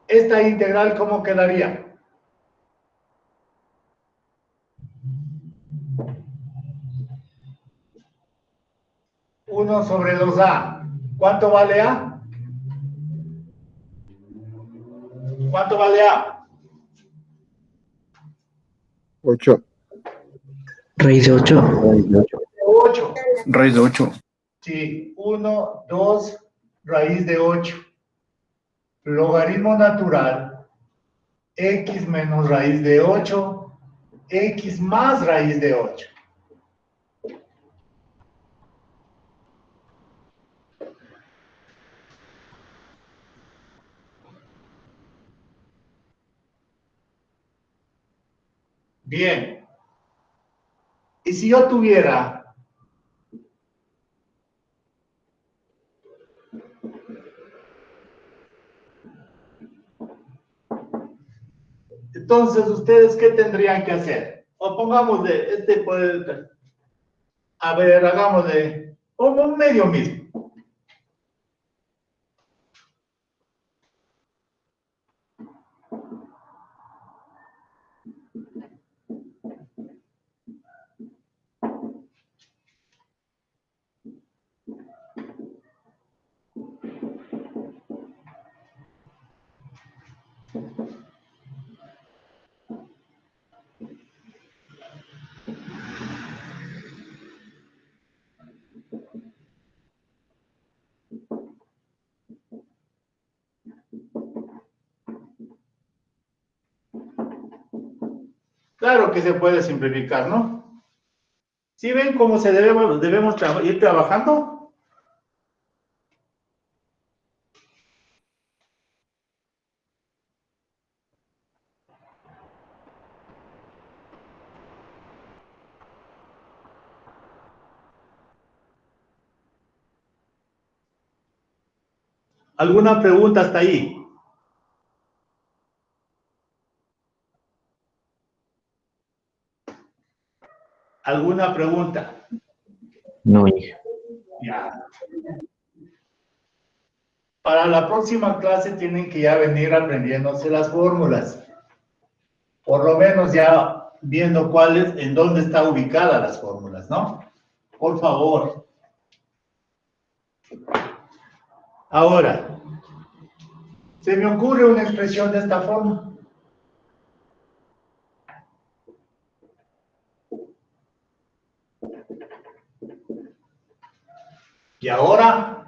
esta integral, ¿cómo quedaría? Uno sobre 2a. ¿Cuánto vale a? ¿Cuánto vale a? 8. Raíz de 8. 8. Raíz de 8. Sí, 1, 2, raíz de 8. Logaritmo natural, x menos raíz de 8, x más raíz de 8. Bien. Y si yo tuviera entonces, ¿ustedes qué tendrían que hacer? O pongamos de, puede, a ver, hagamos de, como un medio mismo. Claro que se puede simplificar, ¿no? ¿Sí ven cómo se debemos ir trabajando? ¿Alguna pregunta hasta ahí? ¿Alguna pregunta? No, Inge. Ya. Para la próxima clase tienen que ya venir aprendiéndose las fórmulas. Por lo menos ya viendo cuáles, en dónde están ubicadas las fórmulas, ¿no? Por favor. Ahora, se me ocurre una expresión de esta forma. Y ahora,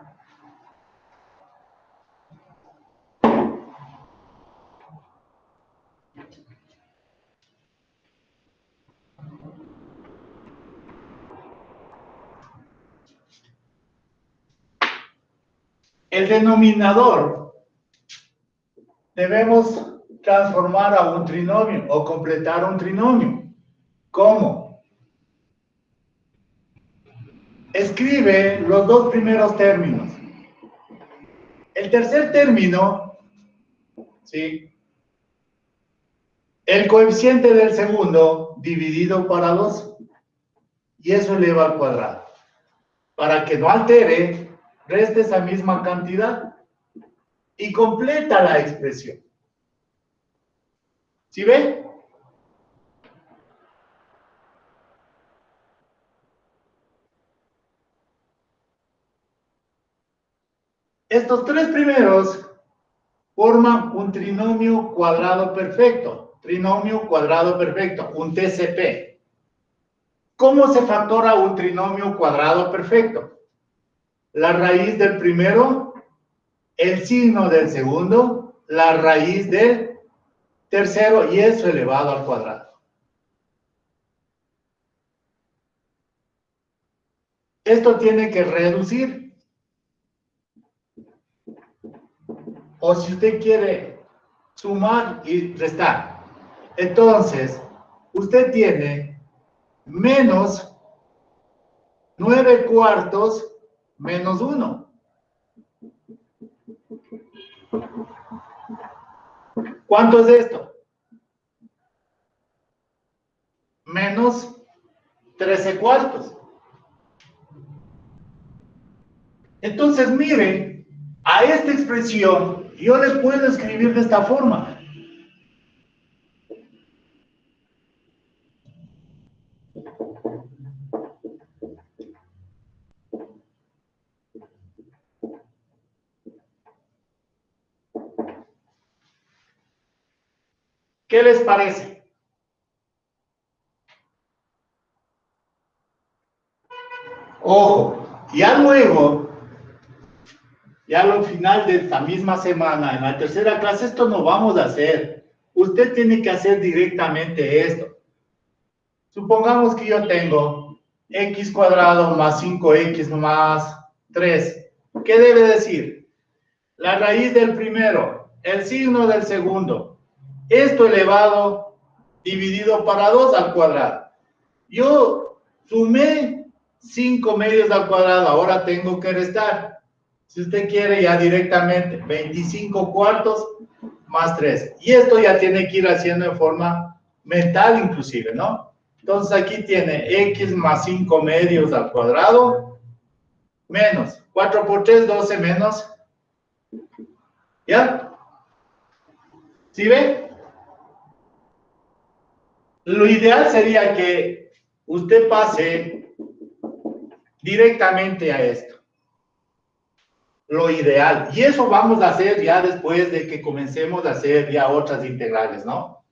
el denominador debemos transformar a un trinomio o completar un trinomio. ¿Cómo? Escribe los dos primeros términos. El tercer término, ¿sí? El coeficiente del segundo dividido para 2 y eso eleva al cuadrado. Para que no altere, resta esa misma cantidad y completa la expresión. ¿Sí ve? Estos tres primeros forman un trinomio cuadrado perfecto. Trinomio cuadrado perfecto, un TCP. ¿Cómo se factora un trinomio cuadrado perfecto? La raíz del primero, el signo del segundo, la raíz del tercero y eso elevado al cuadrado. Esto tiene que reducir. O si usted quiere sumar y restar. Entonces, usted tiene menos 9 cuartos menos 1. ¿Cuánto es esto? Menos 13 cuartos. Entonces, miren, a esta expresión yo le puedo escribir de esta forma. ¿Qué les parece? Ojo, ya luego, ya al final de esta misma semana, en la tercera clase, esto no vamos a hacer. Usted tiene que hacer directamente esto. Supongamos que yo tengo x cuadrado más 5x más 3. ¿Qué debe decir? La raíz del primero, el signo del segundo, esto elevado dividido para 2 al cuadrado. Yo sumé 5 medios al cuadrado, ahora tengo que restar. Si usted quiere ya directamente, 25 cuartos más 3. Y esto ya tiene que ir haciendo en forma mental inclusive, ¿no? Entonces aquí tiene x más 5 medios al cuadrado, menos 4 por 3, 12 menos. ¿Ya? ¿Sí ve? Lo ideal sería que usted pase directamente a esto. Lo ideal. Y eso vamos a hacer ya después de que comencemos a hacer ya otras integrales, ¿no?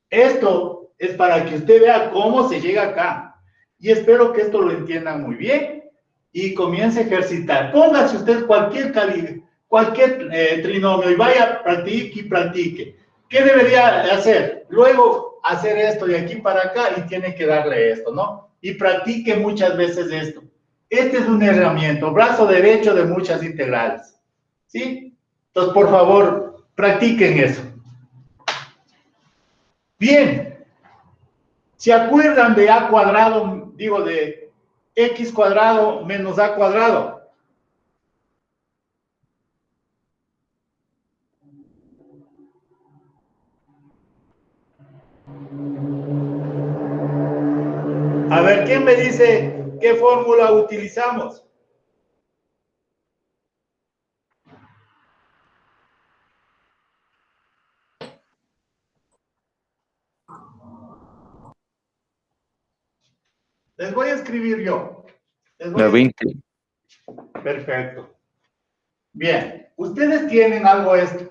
Esto es para que usted vea cómo se llega acá. Y espero que esto lo entiendan muy bien y comience a ejercitar. Póngase usted cualquier trinomio y vaya, practique y practique. ¿Qué debería hacer? Luego hacer esto de aquí para acá y tiene que darle esto, ¿no? Y practique muchas veces esto. Este es una herramienta, brazo derecho de muchas integrales. ¿Sí? Entonces, por favor, practiquen eso. Bien. ¿Se acuerdan de a cuadrado, digo, de x cuadrado menos a cuadrado? A ver, ¿quién me dice qué fórmula utilizamos? Les voy a escribir yo. La 20. Perfecto. Bien, ustedes tienen algo esto.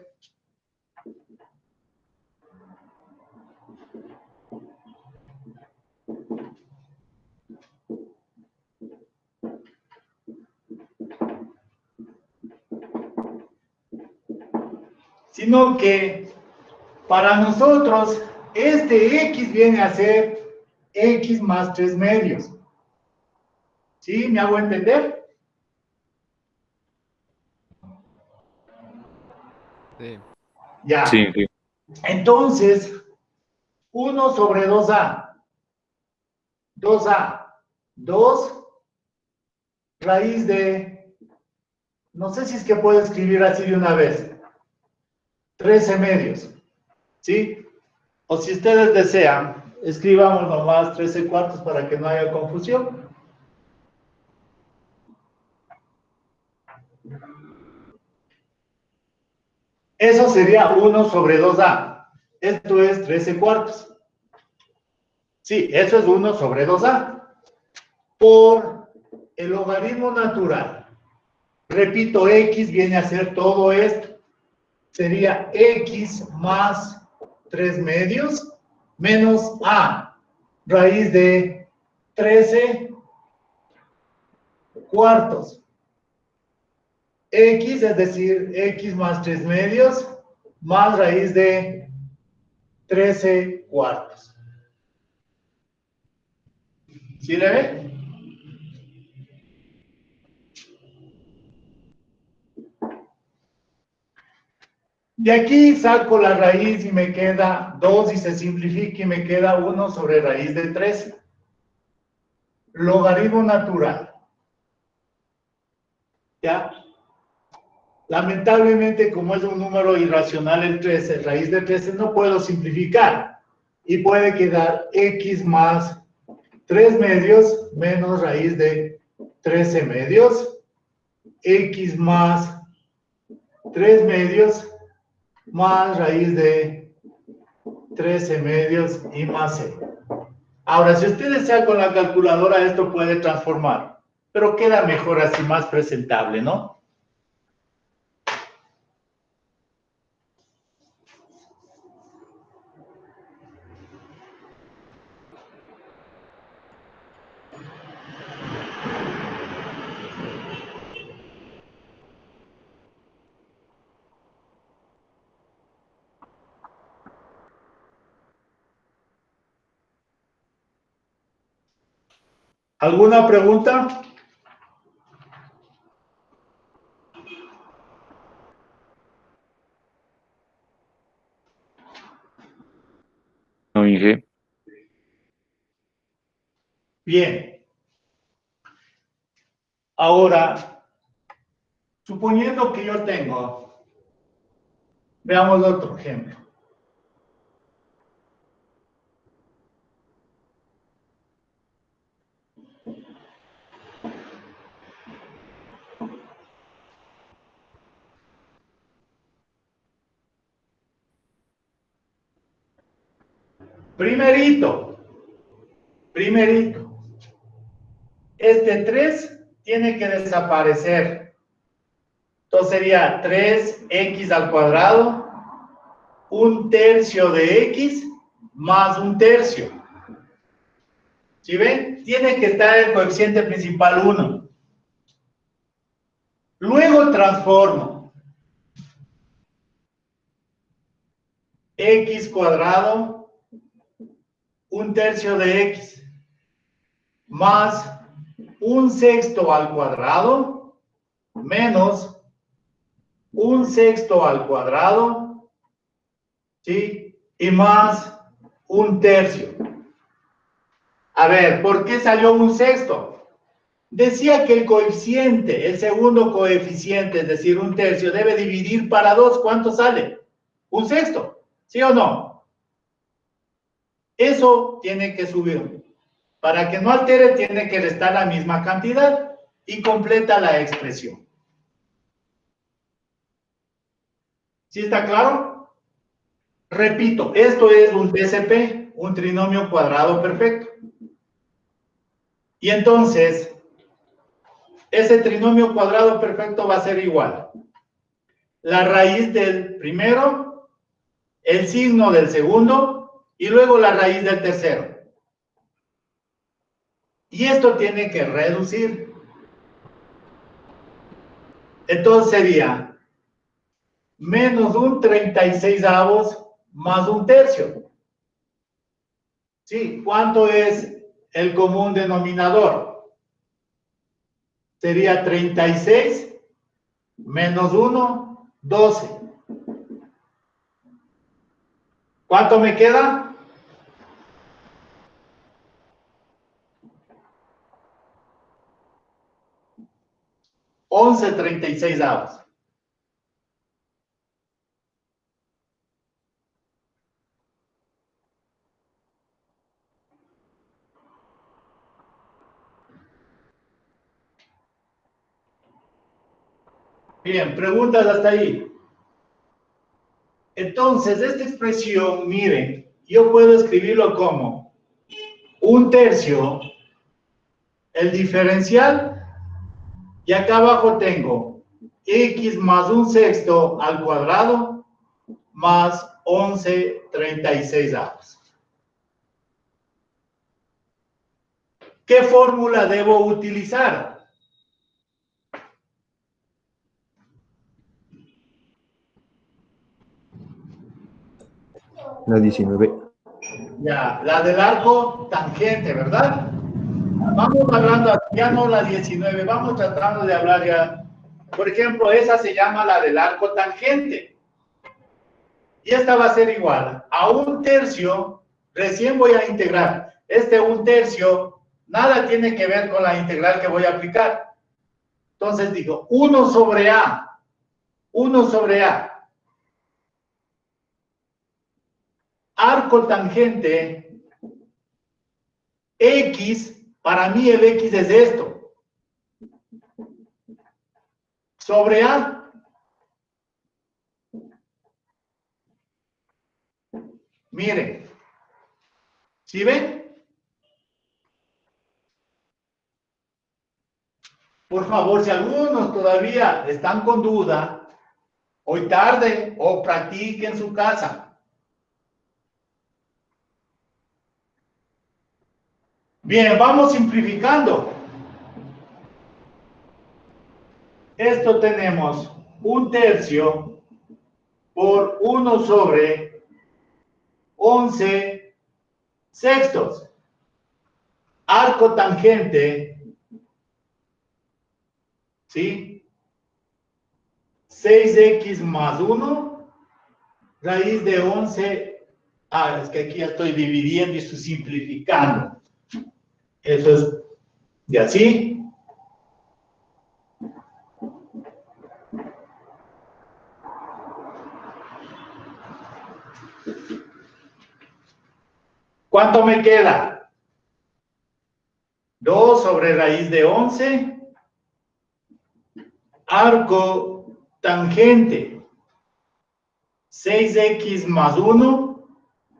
Sino que para nosotros este x viene a ser x más 3 medios. ¿Sí? ¿Me hago entender? Sí. Ya. Sí, sí. Entonces, 1 sobre 2a. 2a. 2 raíz de... No sé si es que puedo escribir así de una vez. 13 medios. ¿Sí? O si ustedes desean, escribamos nomás 13 cuartos para que no haya confusión. Eso sería 1 sobre 2a. Esto es 13 cuartos. Sí, eso es 1 sobre 2a. Por el logaritmo natural. Repito, x viene a ser todo esto. Sería x más 3 medios menos a raíz de 13 cuartos. X, es decir, x más 3 medios más raíz de 13 cuartos. ¿Sí le ve? De aquí saco la raíz y me queda 2 y se simplifica y me queda 1 sobre raíz de 13. Logaritmo natural. ¿Ya? Lamentablemente, como es un número irracional el 13, raíz de 13, no puedo simplificar. Y puede quedar x más 3 medios menos raíz de 13 medios. X más 3 medios más raíz de 13 medios y más c. Ahora, si usted desea con la calculadora, esto puede transformar, pero queda mejor así, más presentable, ¿no? ¿Alguna pregunta? No, Inge. Bien. Ahora, suponiendo que yo tengo, veamos otro ejemplo. Primerito, este 3 tiene que desaparecer. Entonces sería 3x al cuadrado, 1/3 de x más 1/3. ¿Sí ven? Tiene que estar el coeficiente principal 1. Luego transformo. X cuadrado, 1/3 de x, más 1/6 al cuadrado, menos 1/6 al cuadrado, ¿sí? Y más 1/3. A ver, ¿por qué salió 1/6? Decía que el coeficiente, el segundo coeficiente, es decir, 1/3, debe dividir para 2. ¿Cuánto sale? 1/6. ¿Sí o no? Eso tiene que subir. Para que no altere, tiene que restar la misma cantidad y completa la expresión. ¿Sí está claro? Repito, esto es un TCP, un trinomio cuadrado perfecto. Y entonces, ese trinomio cuadrado perfecto va a ser igual. La raíz del primero, el signo del segundo y luego la raíz del tercero. Y esto tiene que reducir. Entonces sería menos 1/36 más 1/3. ¿Sí? ¿Cuánto es el común denominador? Sería 36 menos 1, 12. ¿Cuánto me queda? 11/36. Bien, preguntas hasta ahí. Entonces, esta expresión, miren, yo puedo escribirlo como 1/3, el diferencial, y acá abajo tengo x más 1/6 al cuadrado más 11/36. ¿Qué fórmula debo utilizar? La 19. Ya, la del arco tangente, ¿verdad? Vamos hablando, ya no la 19, vamos tratando de hablar ya. Por ejemplo, esa se llama la del arco tangente. Y esta va a ser igual a 1/3, recién voy a integrar. Este 1/3, nada tiene que ver con la integral que voy a aplicar. Entonces digo, 1 sobre A. 1 sobre A. Arco tangente, X, para mí el X es esto. Sobre A. Miren, ¿sí ven? Por favor, si algunos todavía están con duda, hoy tarde o practiquen en su casa. Bien, vamos simplificando. Esto tenemos 1/3 por 1 sobre 11/6. Arco tangente, ¿sí? 6x más 1, raíz de 11. Es que aquí ya estoy dividiendo y estoy simplificando. Eso es, y así. ¿Cuánto me queda? 2 sobre raíz de 11. Arco tangente. 6x más 1,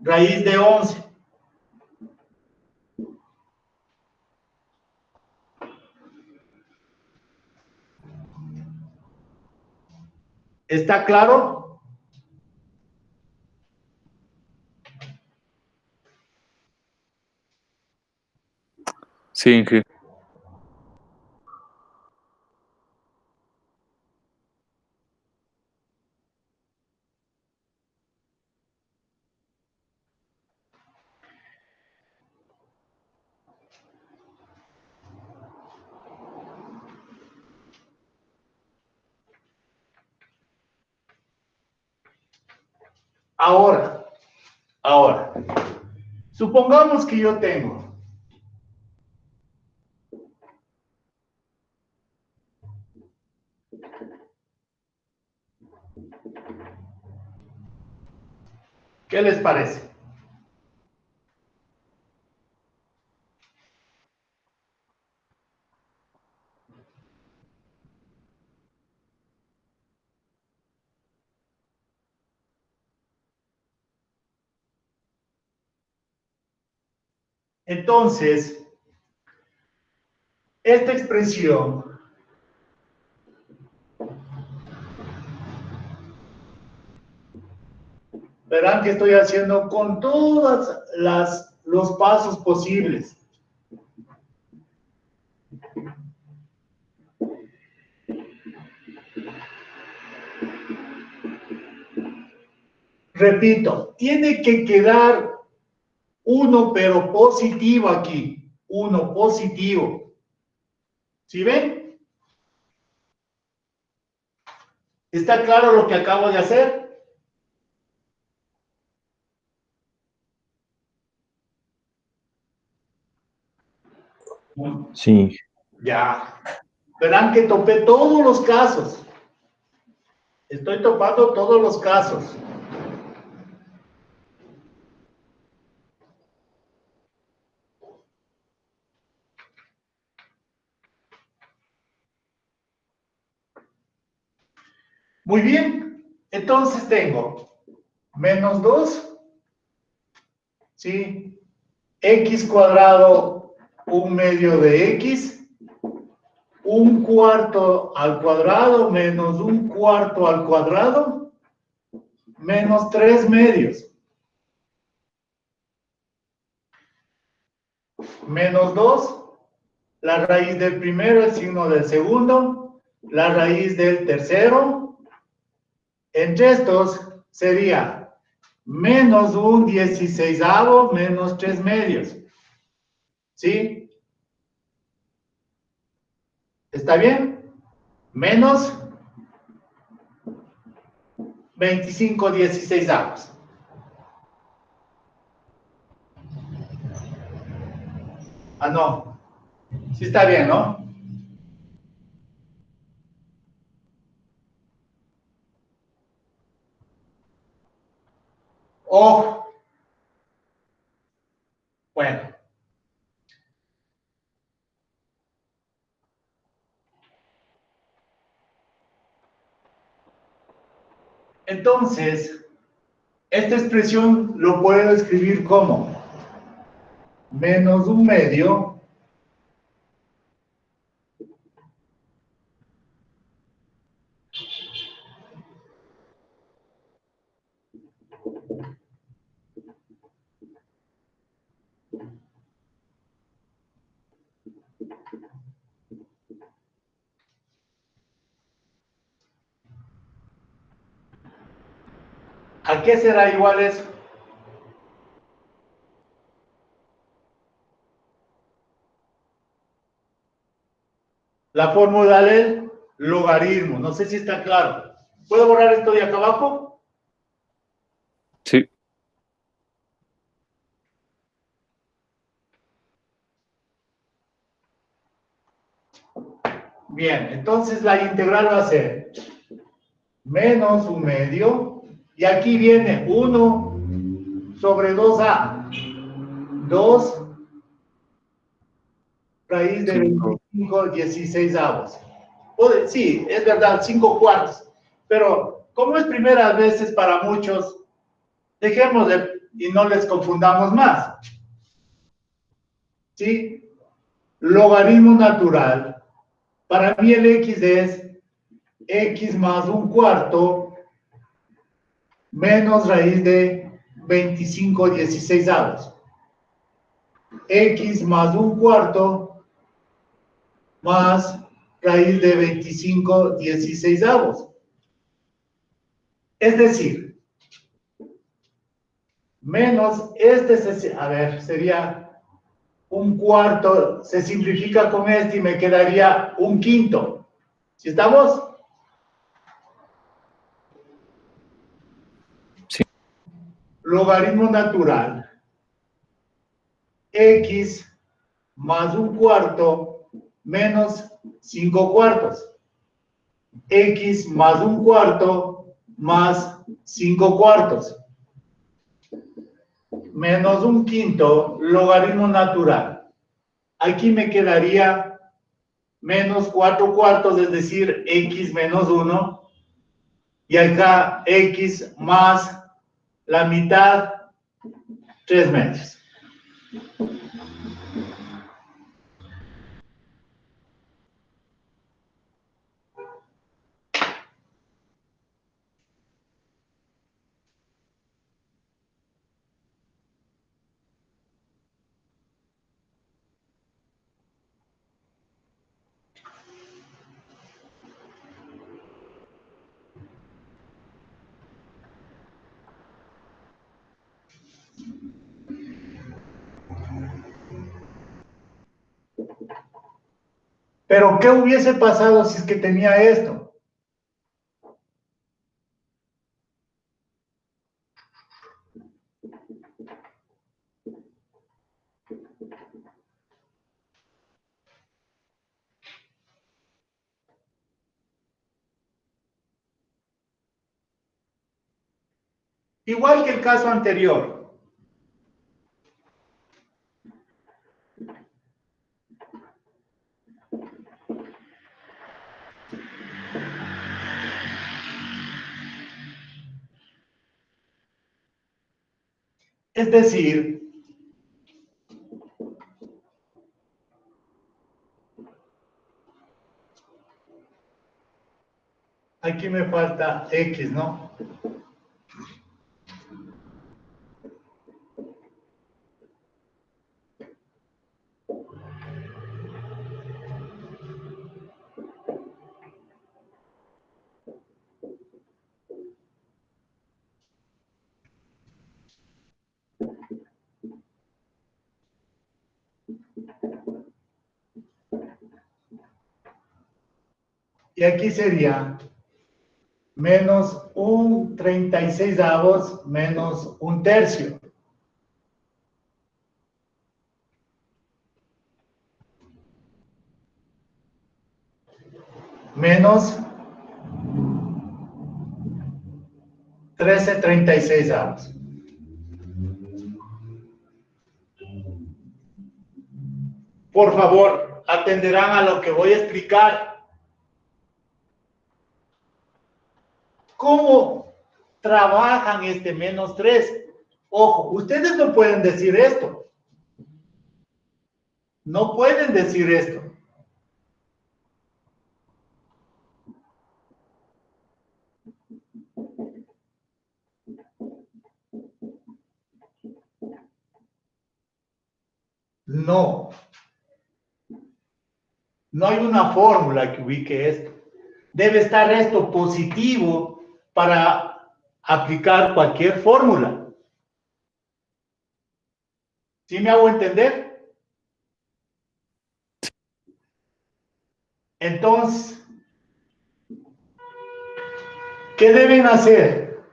raíz de 11. ¿Está claro? Sí, Inge. Ahora, supongamos que yo tengo ¿qué les parece? Entonces, esta expresión verán que estoy haciendo con todos los pasos posibles. Repito, tiene que quedar 1 pero positivo aquí. 1 positivo. ¿Sí ven? ¿Está claro lo que acabo de hacer? Sí. Ya. Verán que topé todos los casos. Estoy topando todos los casos. Muy bien. Entonces tengo menos 2, ¿sí? X cuadrado, 1 medio de X, un cuarto al cuadrado menos un cuarto al cuadrado menos 3 medios. Menos 2, la raíz del primero, el signo del segundo, la raíz del tercero. Entre estos sería menos un 16avo menos 3 medios. ¿Sí? ¿Está bien? Menos 25 16avos. Ah, no. Sí está bien, ¿no? Ojo. Bueno. Entonces, esta expresión lo puedo escribir como menos un medio ¿a qué será igual eso? La fórmula del logaritmo. No sé si está claro. ¿Puedo borrar esto de acá abajo? Sí. Bien, entonces la integral va a ser menos un medio, y aquí viene 1 sobre 2a, 2 raíz de 5. 25 16avos. Sí, es verdad, 5 cuartos, pero como es primeras veces para muchos, dejémosle y no les confundamos más. ¿Sí? Logaritmo natural. Para mí el x es x más un cuarto menos raíz de 25 16avos. X más un cuarto más raíz de 25 16avos. Es decir, menos a ver, sería un cuarto, se simplifica con este y me quedaría un quinto. ¿Sí estamos? Sí. Logaritmo natural. X más un cuarto menos 5 cuartos. X más un cuarto más 5 cuartos. Menos un quinto, logaritmo natural. Aquí me quedaría menos 4 cuartos, es decir, x menos 1. Y acá x más la mitad, 3 medios. Pero, ¿qué hubiese pasado si es que tenía esto? Igual que el caso anterior. Es decir, Aquí me falta X, ¿no? Y aquí sería menos un 36avos menos un tercio. Menos 13/36avos. Por favor, atenderán a lo que voy a explicar. ¿Cómo trabajan este menos 3? Ojo, ustedes no pueden decir esto. No pueden decir esto. No. No hay una fórmula que ubique esto. Debe estar esto positivo para aplicar cualquier fórmula. ¿Sí me hago entender? Entonces, ¿qué deben hacer?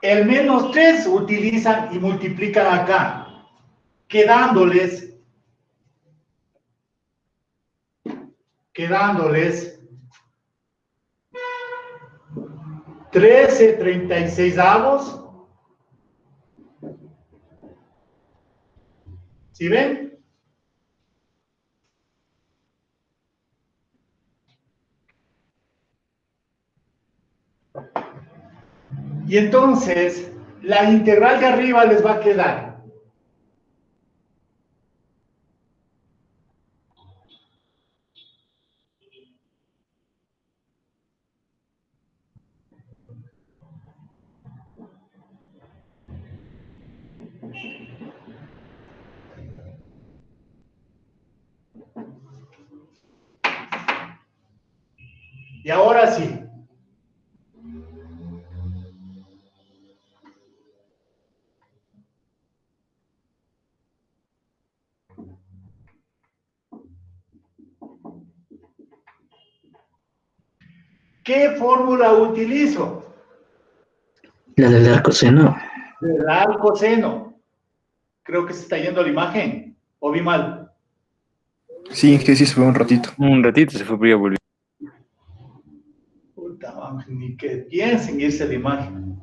El menos 3 utilizan y multiplican acá, quedándoles 13/36avos. ¿Sí ven? Y entonces, la integral de arriba les va a quedar y ahora sí. ¿Qué fórmula utilizo? La del arcoseno. El arcoseno. Creo que se está yendo la imagen. ¿O vi mal? Sí, que sí se fue un ratito. Un ratito se fue, pero ya volvió. Puta, vamos, ni que piensen irse la imagen.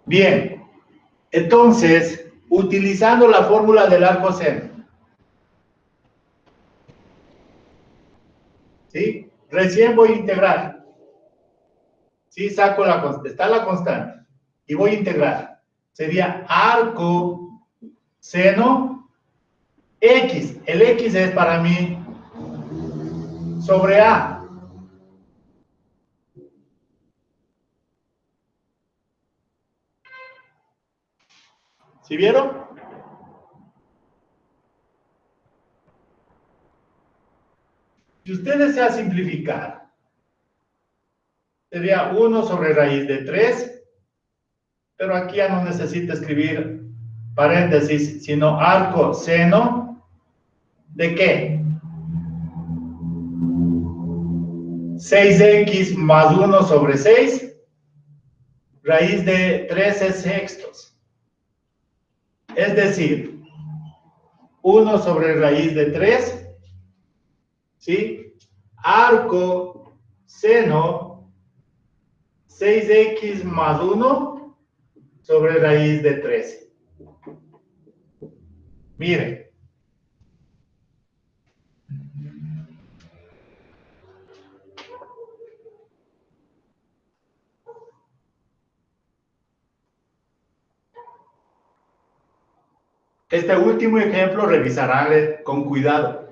Bien. Entonces, utilizando la fórmula del arcoseno. ¿Sí? Recién voy a integrar. ¿Sí? Saco la constante. Está la constante. Y voy a integrar. Sería arco seno X. El X es para mí sobre A. ¿Sí vieron? Si usted desea simplificar, sería 1 sobre raíz de 3, pero aquí ya no necesita escribir paréntesis, sino arco seno ¿de qué? 6x más 1 sobre 6, raíz de 13 sextos. Es decir, 1 sobre raíz de 3, ¿sí? Arco seno 6x más 1 sobre raíz de 13. Miren. Este último ejemplo revisarán con cuidado.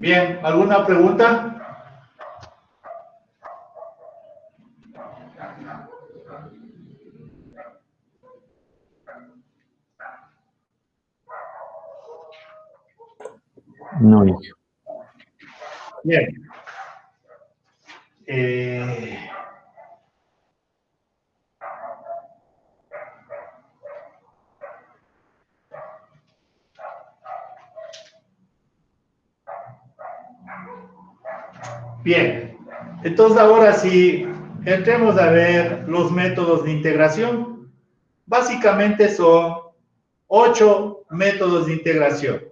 Bien, ¿alguna pregunta? No, hijo. Bien. Bien. Entonces ahora sí, entremos a ver los métodos de integración. Básicamente son 8 métodos de integración.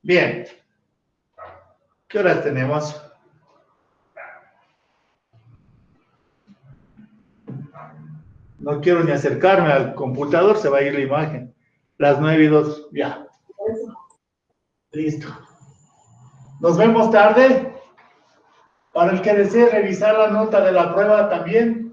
Bien. ¿Qué horas tenemos? No quiero ni acercarme al computador, se va a ir la imagen. Las 9:02, ya. Listo. Nos vemos tarde. Para el que desee revisar la nota de la prueba también.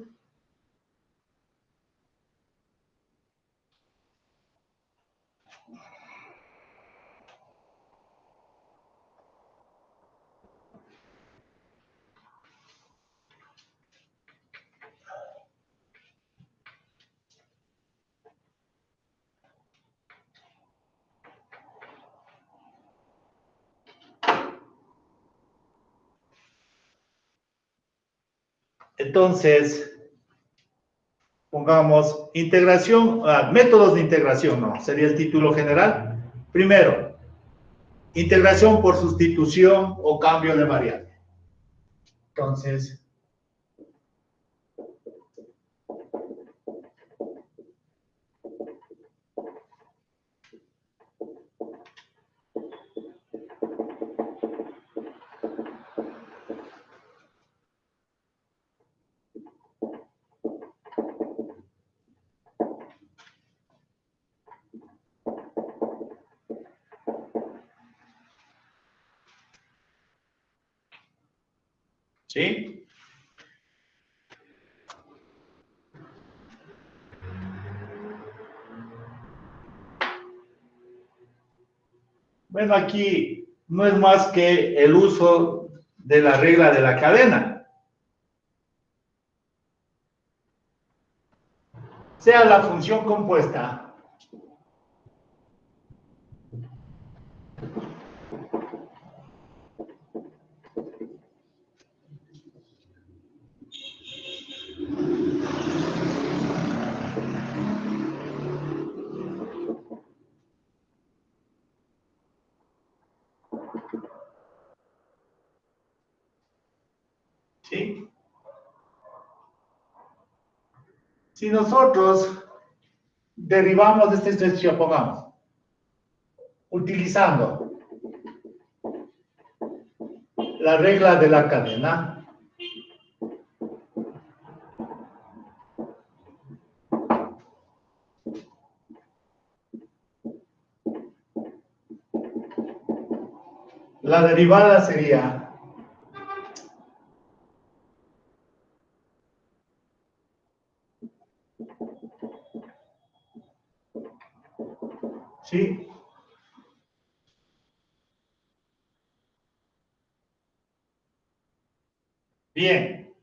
Entonces, pongamos integración, métodos de integración, no, sería el título general. Primero, integración por sustitución o cambio de variable. Entonces, ¿sí? Bueno, aquí no es más que el uso de la regla de la cadena. Sea la función compuesta ¿sí? Si nosotros derivamos de esta expresión, pongamos, utilizando la regla de la cadena, la derivada sería ¿sí? Bien.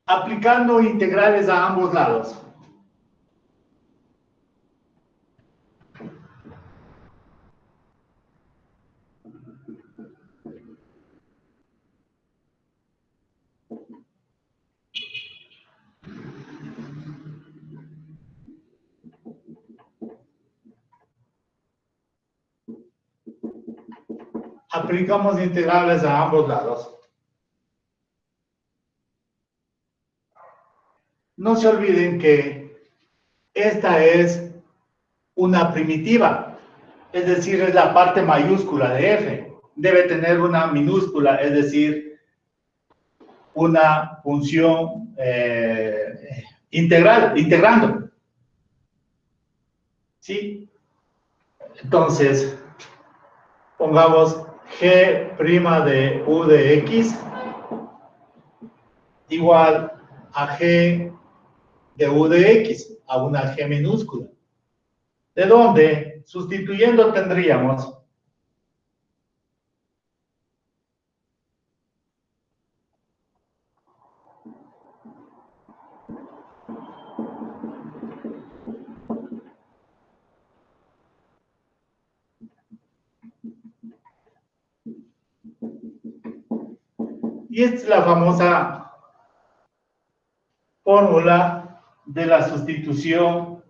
Aplicando integrales a ambos lados. Aplicamos integrales a ambos lados. No se olviden que esta es una primitiva, es decir, es la parte mayúscula de f. Debe tener una minúscula, es decir, una función integral, integrando. ¿Sí? Entonces, pongamos g' de u de x igual a g de u de x a una g minúscula. De donde, sustituyendo, tendríamos y esta es la famosa fórmula de la sustitución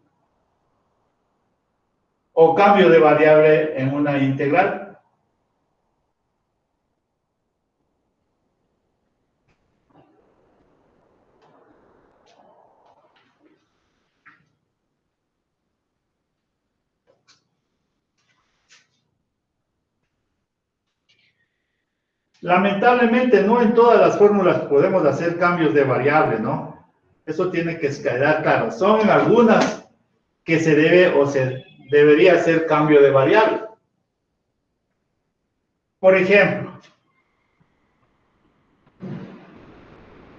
o cambio de variable en una integral. Lamentablemente, no en todas las fórmulas podemos hacer cambios de variable, ¿no? Eso tiene que quedar claro. Son en algunas que se debe o se debería hacer cambio de variable. Por ejemplo,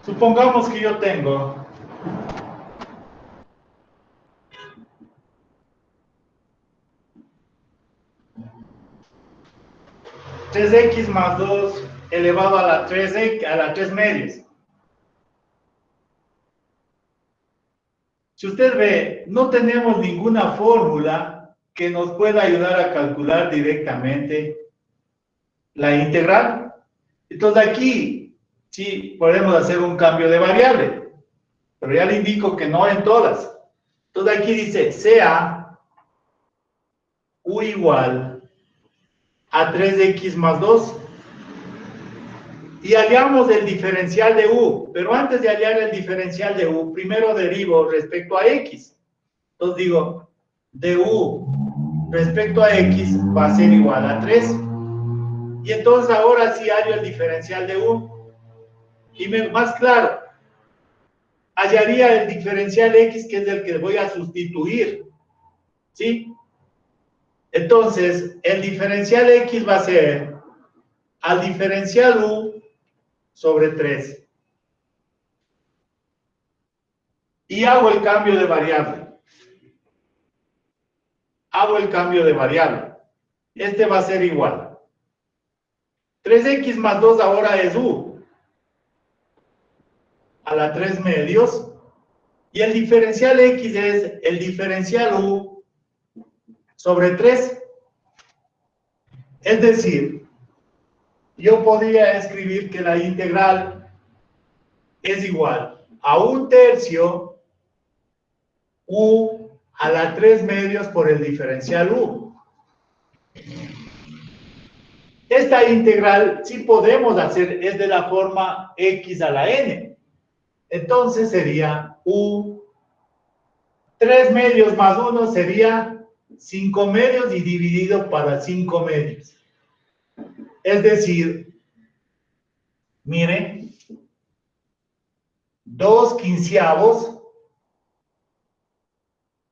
supongamos que yo tengo tres x más 2 elevado a la 3 medios. Si usted ve, no tenemos ninguna fórmula que nos pueda ayudar a calcular directamente la integral. Entonces aquí sí podemos hacer un cambio de variable, pero ya le indico que no en todas. Entonces aquí dice sea u igual a 3x más 2 y hallamos el diferencial de u, pero antes de hallar el diferencial de u, primero derivo respecto a x. Entonces digo, de u respecto a x va a ser igual a 3. Y entonces ahora sí hallo el diferencial de u. Y más claro, hallaría el diferencial x, que es el que voy a sustituir. ¿Sí? Entonces, el diferencial x va a ser al diferencial u sobre 3. Y hago el cambio de variable. Hago el cambio de variable. Este va a ser igual. 3x más 2 ahora es u. A la 3 medios. Y el diferencial x es el diferencial u sobre 3. Es decir, yo podría escribir que la integral es igual a 1/3 u a la 3 medios por el diferencial u. Esta integral sí podemos hacer, es de la forma x a la n. Entonces sería u 3 medios más 1 sería 5 medios y dividido para 5 medios. Es decir, miren, 2/15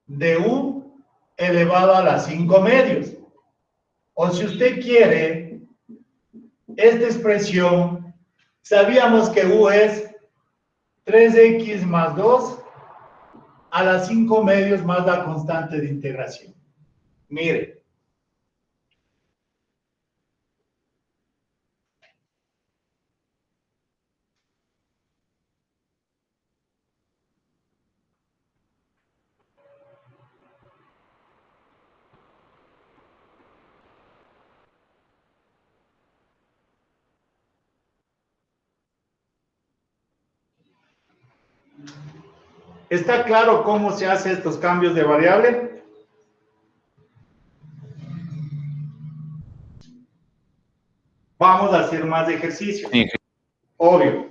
de u elevado a la 5 medios. O si usted quiere, esta expresión, sabíamos que u es 3x más 2 a la 5 medios más la constante de integración. Mire. ¿Está claro cómo se hacen estos cambios de variable? Vamos a hacer más ejercicios. Sí. Obvio.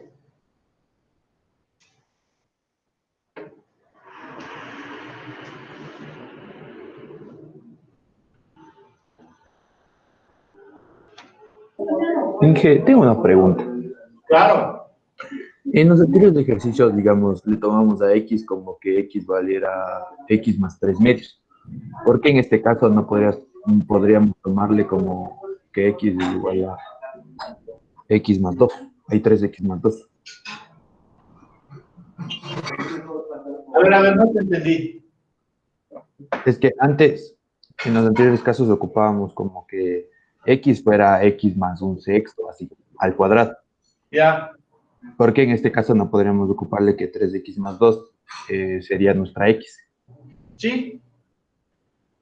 Inge, tengo una pregunta. Claro. En los anteriores ejercicios, digamos, le tomamos a x como que x valiera x más 3 medios. ¿Por qué en este caso no podríamos tomarle como que x es igual a x más 2? Hay 3x más 2. A A ver, no te entendí. Es que antes, en los anteriores casos, ocupábamos como que x fuera x más un sexto, así, al cuadrado. Ya, Porque en este caso no podríamos ocuparle que 3x más 2 sería nuestra x. sí,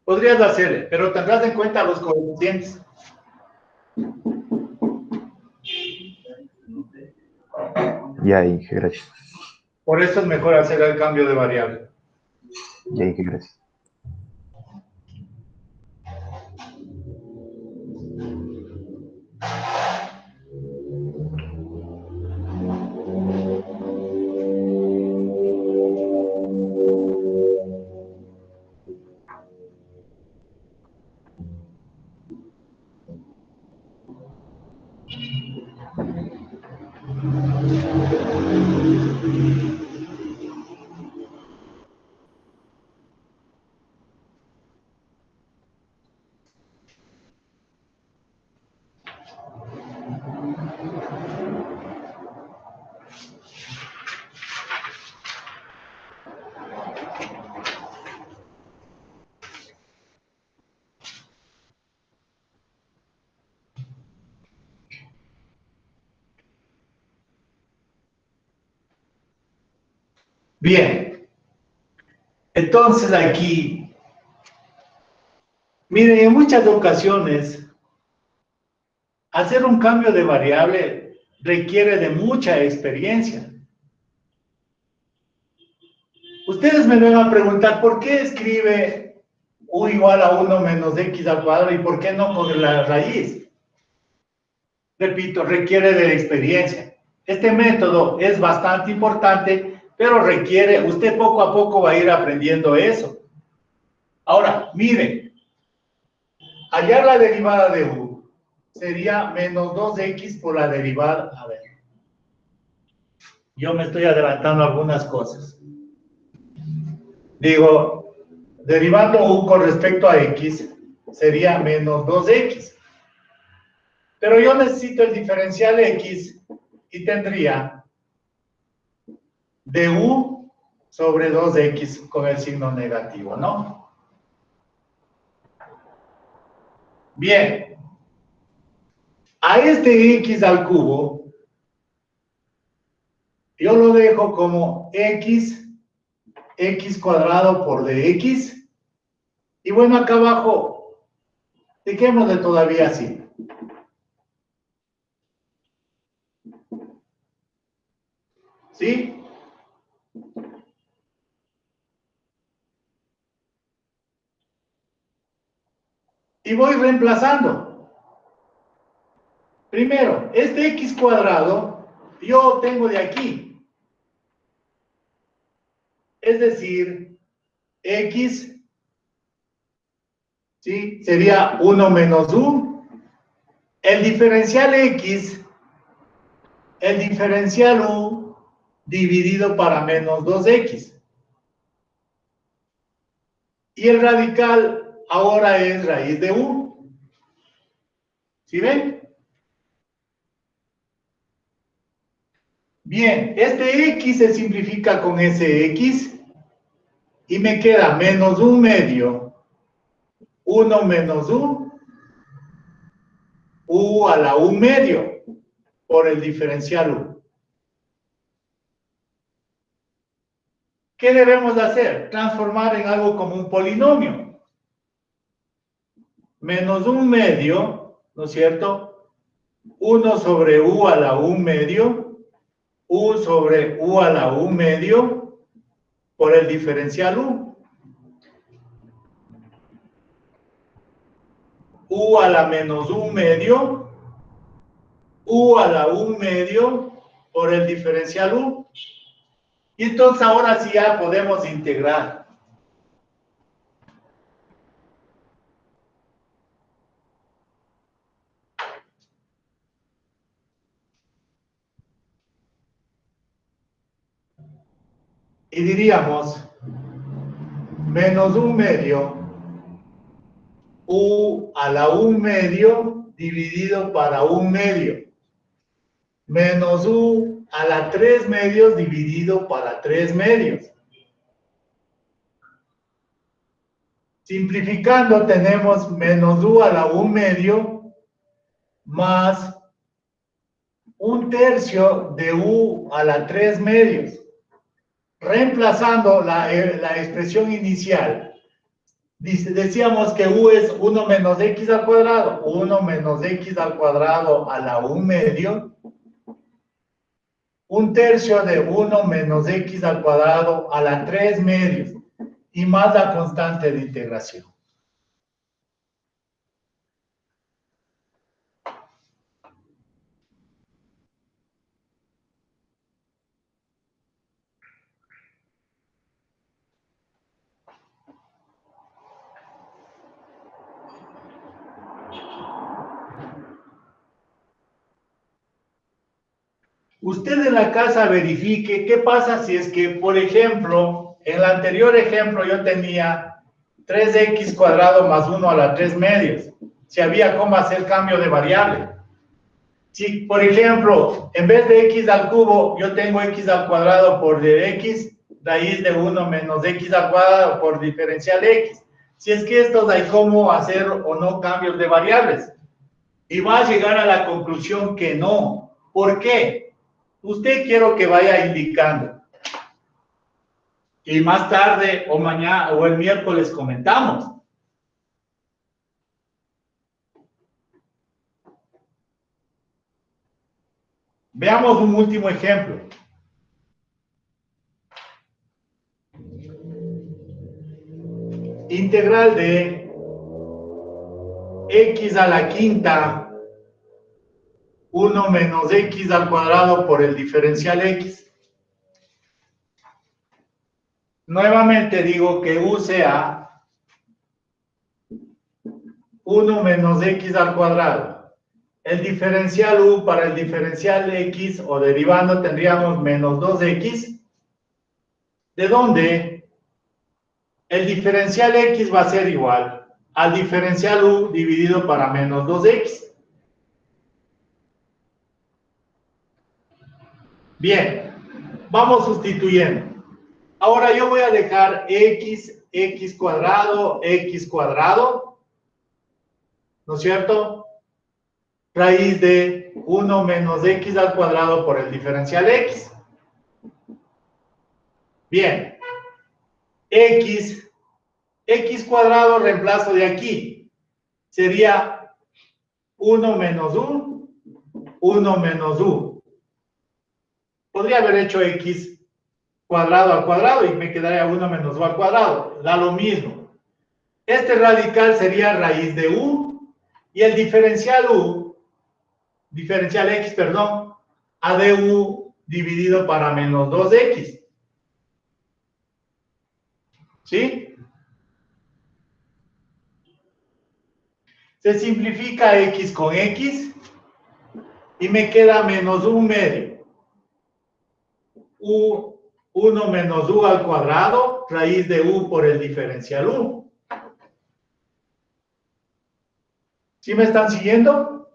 podrías hacerle, pero tendrás en cuenta los coeficientes. Ya, Inge, gracias. Por eso es mejor hacer el cambio de variable. Ya, Inge, gracias. Bien, entonces aquí, miren, en muchas ocasiones, hacer un cambio de variable requiere de mucha experiencia. Ustedes me van a preguntar, ¿por qué escribe u igual a 1 menos x al cuadrado y por qué no con la raíz? Repito, requiere de experiencia. Este método es bastante importante, pero requiere, usted poco a poco va a ir aprendiendo eso. Ahora, miren, hallar la derivada de u sería menos 2x por la derivada, a ver, yo me estoy adelantando algunas cosas. Digo, derivando u con respecto a x sería menos 2x. Pero yo necesito el diferencial x y tendría du sobre 2x con el signo negativo, ¿no? Bien. A este x al cubo, yo lo dejo como x cuadrado por dx. Y bueno, acá abajo, dejémosle todavía así. ¿Sí? Y voy reemplazando. Primero, este x cuadrado, yo tengo de aquí. Es decir, x, ¿sí? Sería 1 menos u. El diferencial x, el diferencial u dividido para menos 2x. Y el radical ahora es raíz de u. ¿Sí ven? Bien, este x se simplifica con ese x y me queda menos 1 medio, 1 menos u a la 1 medio por el diferencial u. ¿Qué debemos hacer? Transformar en algo como un polinomio. Menos 1 medio, ¿no es cierto? 1 sobre u a la 1 medio, u sobre u a la 1 medio por el diferencial u a la menos 1 medio, u a la 1 medio por el diferencial u. Y entonces ahora sí ya podemos integrar. Y diríamos menos 1 medio u a la 1 medio dividido para 1 medio menos u a la 3 medios dividido para 3 medios. Simplificando tenemos menos u a la 1 medio más 1/3 de u a la 3 medios. Reemplazando la expresión inicial, decíamos que u es 1 menos x al cuadrado, 1 menos x al cuadrado a la 1 medio, 1/3 de 1 menos x al cuadrado a la 3 medios, y más la constante de integración. Usted en la casa verifique qué pasa si es que, por ejemplo, en el anterior ejemplo yo tenía 3x cuadrado más 1 a la 3 medios. Si había cómo hacer cambio de variable. Si, por ejemplo, en vez de x al cubo, yo tengo x al cuadrado por de x, raíz de 1 menos x al cuadrado por diferencial x. Si es que estos hay cómo hacer o no cambios de variables. Y va a llegar a la conclusión que no. ¿Por qué? Usted quiero que vaya indicando. Y más tarde o mañana o el miércoles comentamos. Veamos un último ejemplo. Integral de x a la quinta 1 menos x al cuadrado por el diferencial x. Nuevamente digo que u sea 1 menos x al cuadrado. El diferencial u para el diferencial x o derivando tendríamos menos 2x. ¿De dónde? El diferencial x va a ser igual al diferencial u dividido para menos 2x. Bien, vamos sustituyendo. Ahora yo voy a dejar x cuadrado, ¿no es cierto? Raíz de 1 menos x al cuadrado por el diferencial x. Bien, x cuadrado reemplazo de aquí. Sería 1 menos u, 1 menos u. Podría haber hecho x cuadrado al cuadrado y me quedaría 1 menos u al cuadrado. Da lo mismo. Este radical sería raíz de u y el diferencial x, perdón, a de u dividido para menos 2x. ¿Sí? Se simplifica x con x y me queda menos 1 medio. 1 menos u al cuadrado, raíz de u por el diferencial u. ¿Sí me están siguiendo?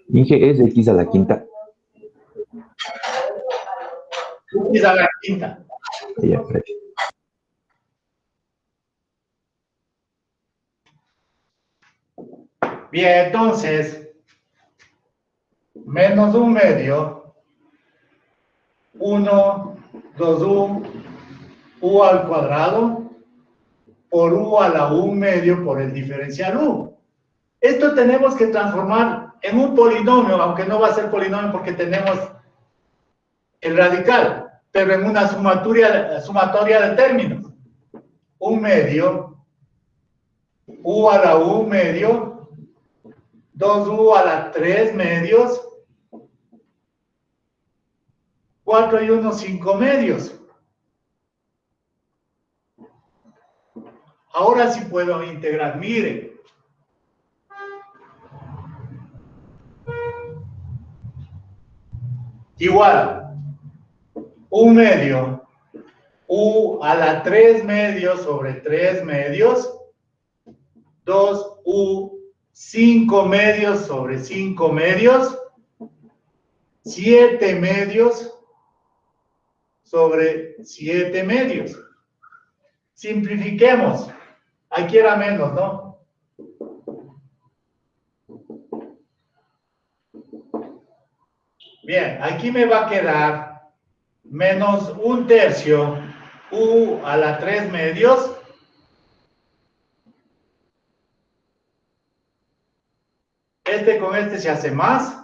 Inge es x a la quinta. X a la quinta. Ya, gracias. Bien, entonces, menos 1 medio, 1, 2u, u al cuadrado, por u a la 1 medio por el diferencial u. Esto tenemos que transformar en un polinomio, aunque no va a ser polinomio porque tenemos el radical, pero en una sumatoria de términos. 1 medio, u a la 1 medio, 2u a la 3 medios, 4 y 1, 5 medios. Ahora sí puedo integrar, miren. Igual, 1 medio, u a la 3 medios sobre 3 medios, 2u 5 medios sobre 5 medios, 7 medios, sobre 7 medios. Simplifiquemos. Aquí era menos, ¿no? Bien, aquí me va a quedar menos 1/3 u a la 3 medios. Este con este se hace más.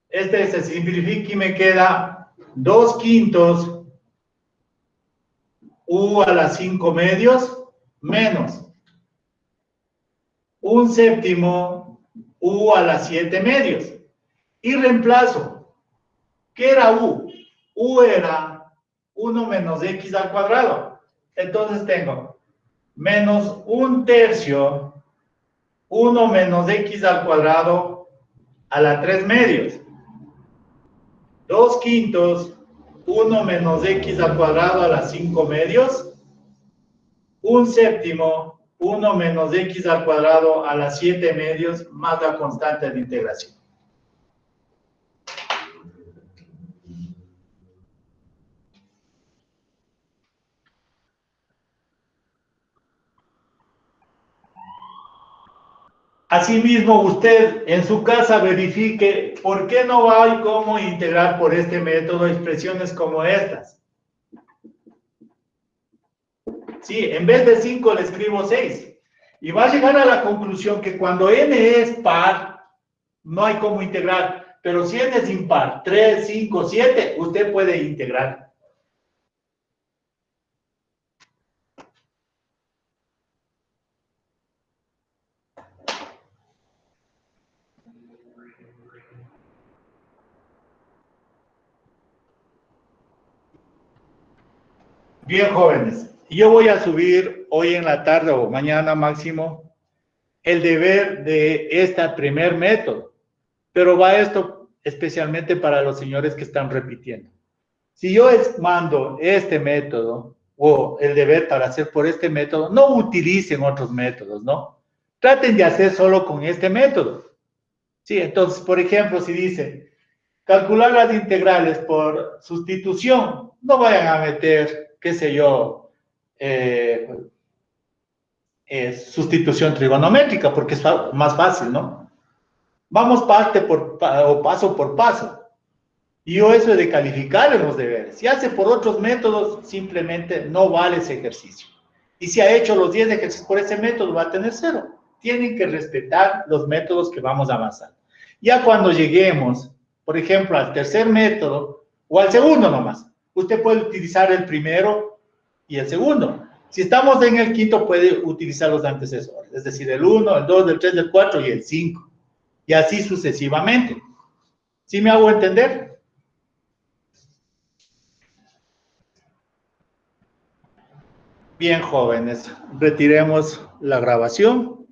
Este se simplifica y me queda 2/5 u a la 5 medios menos 1/7 u a la 7 medios. Y reemplazo. ¿Qué era u? U era 1 menos x al cuadrado. Entonces tengo menos 1/3 1 menos x al cuadrado a la 3 medios. 2/5 1 menos x al cuadrado a la 5 medios. 1/7 1 menos x al cuadrado a la 7 medios más la constante de integración. Asimismo, usted en su casa verifique por qué no hay cómo integrar por este método expresiones como estas. Sí, en vez de 5 le escribo 6. Y va a llegar a la conclusión que cuando n es par, no hay cómo integrar. Pero si n es impar, 3, 5, 7, usted puede integrar. Bien, jóvenes, yo voy a subir hoy en la tarde o mañana máximo el deber de este primer método, pero va esto especialmente para los señores que están repitiendo. Si yo mando este método o el deber para hacer por este método, no utilicen otros métodos, ¿no? Traten de hacer solo con este método. Sí, entonces, por ejemplo, si dice calcular las integrales por sustitución, no vayan a meter, qué sé yo, sustitución trigonométrica, porque es más fácil, ¿no? Vamos paso por paso. Y yo eso de calificar en los deberes. Si hace por otros métodos, simplemente no vale ese ejercicio. Y si ha hecho los 10 ejercicios por ese método, va a tener 0. Tienen que respetar los métodos que vamos a avanzar. Ya cuando lleguemos, por ejemplo, al tercer método, o al segundo nomás, usted puede utilizar el primero y el segundo. Si estamos en el quinto, puede utilizar los antecesores, es decir, el 1, el 2, el 3, el 4 y el 5. Y así sucesivamente. ¿Sí me hago entender? Bien, jóvenes, retiremos la grabación.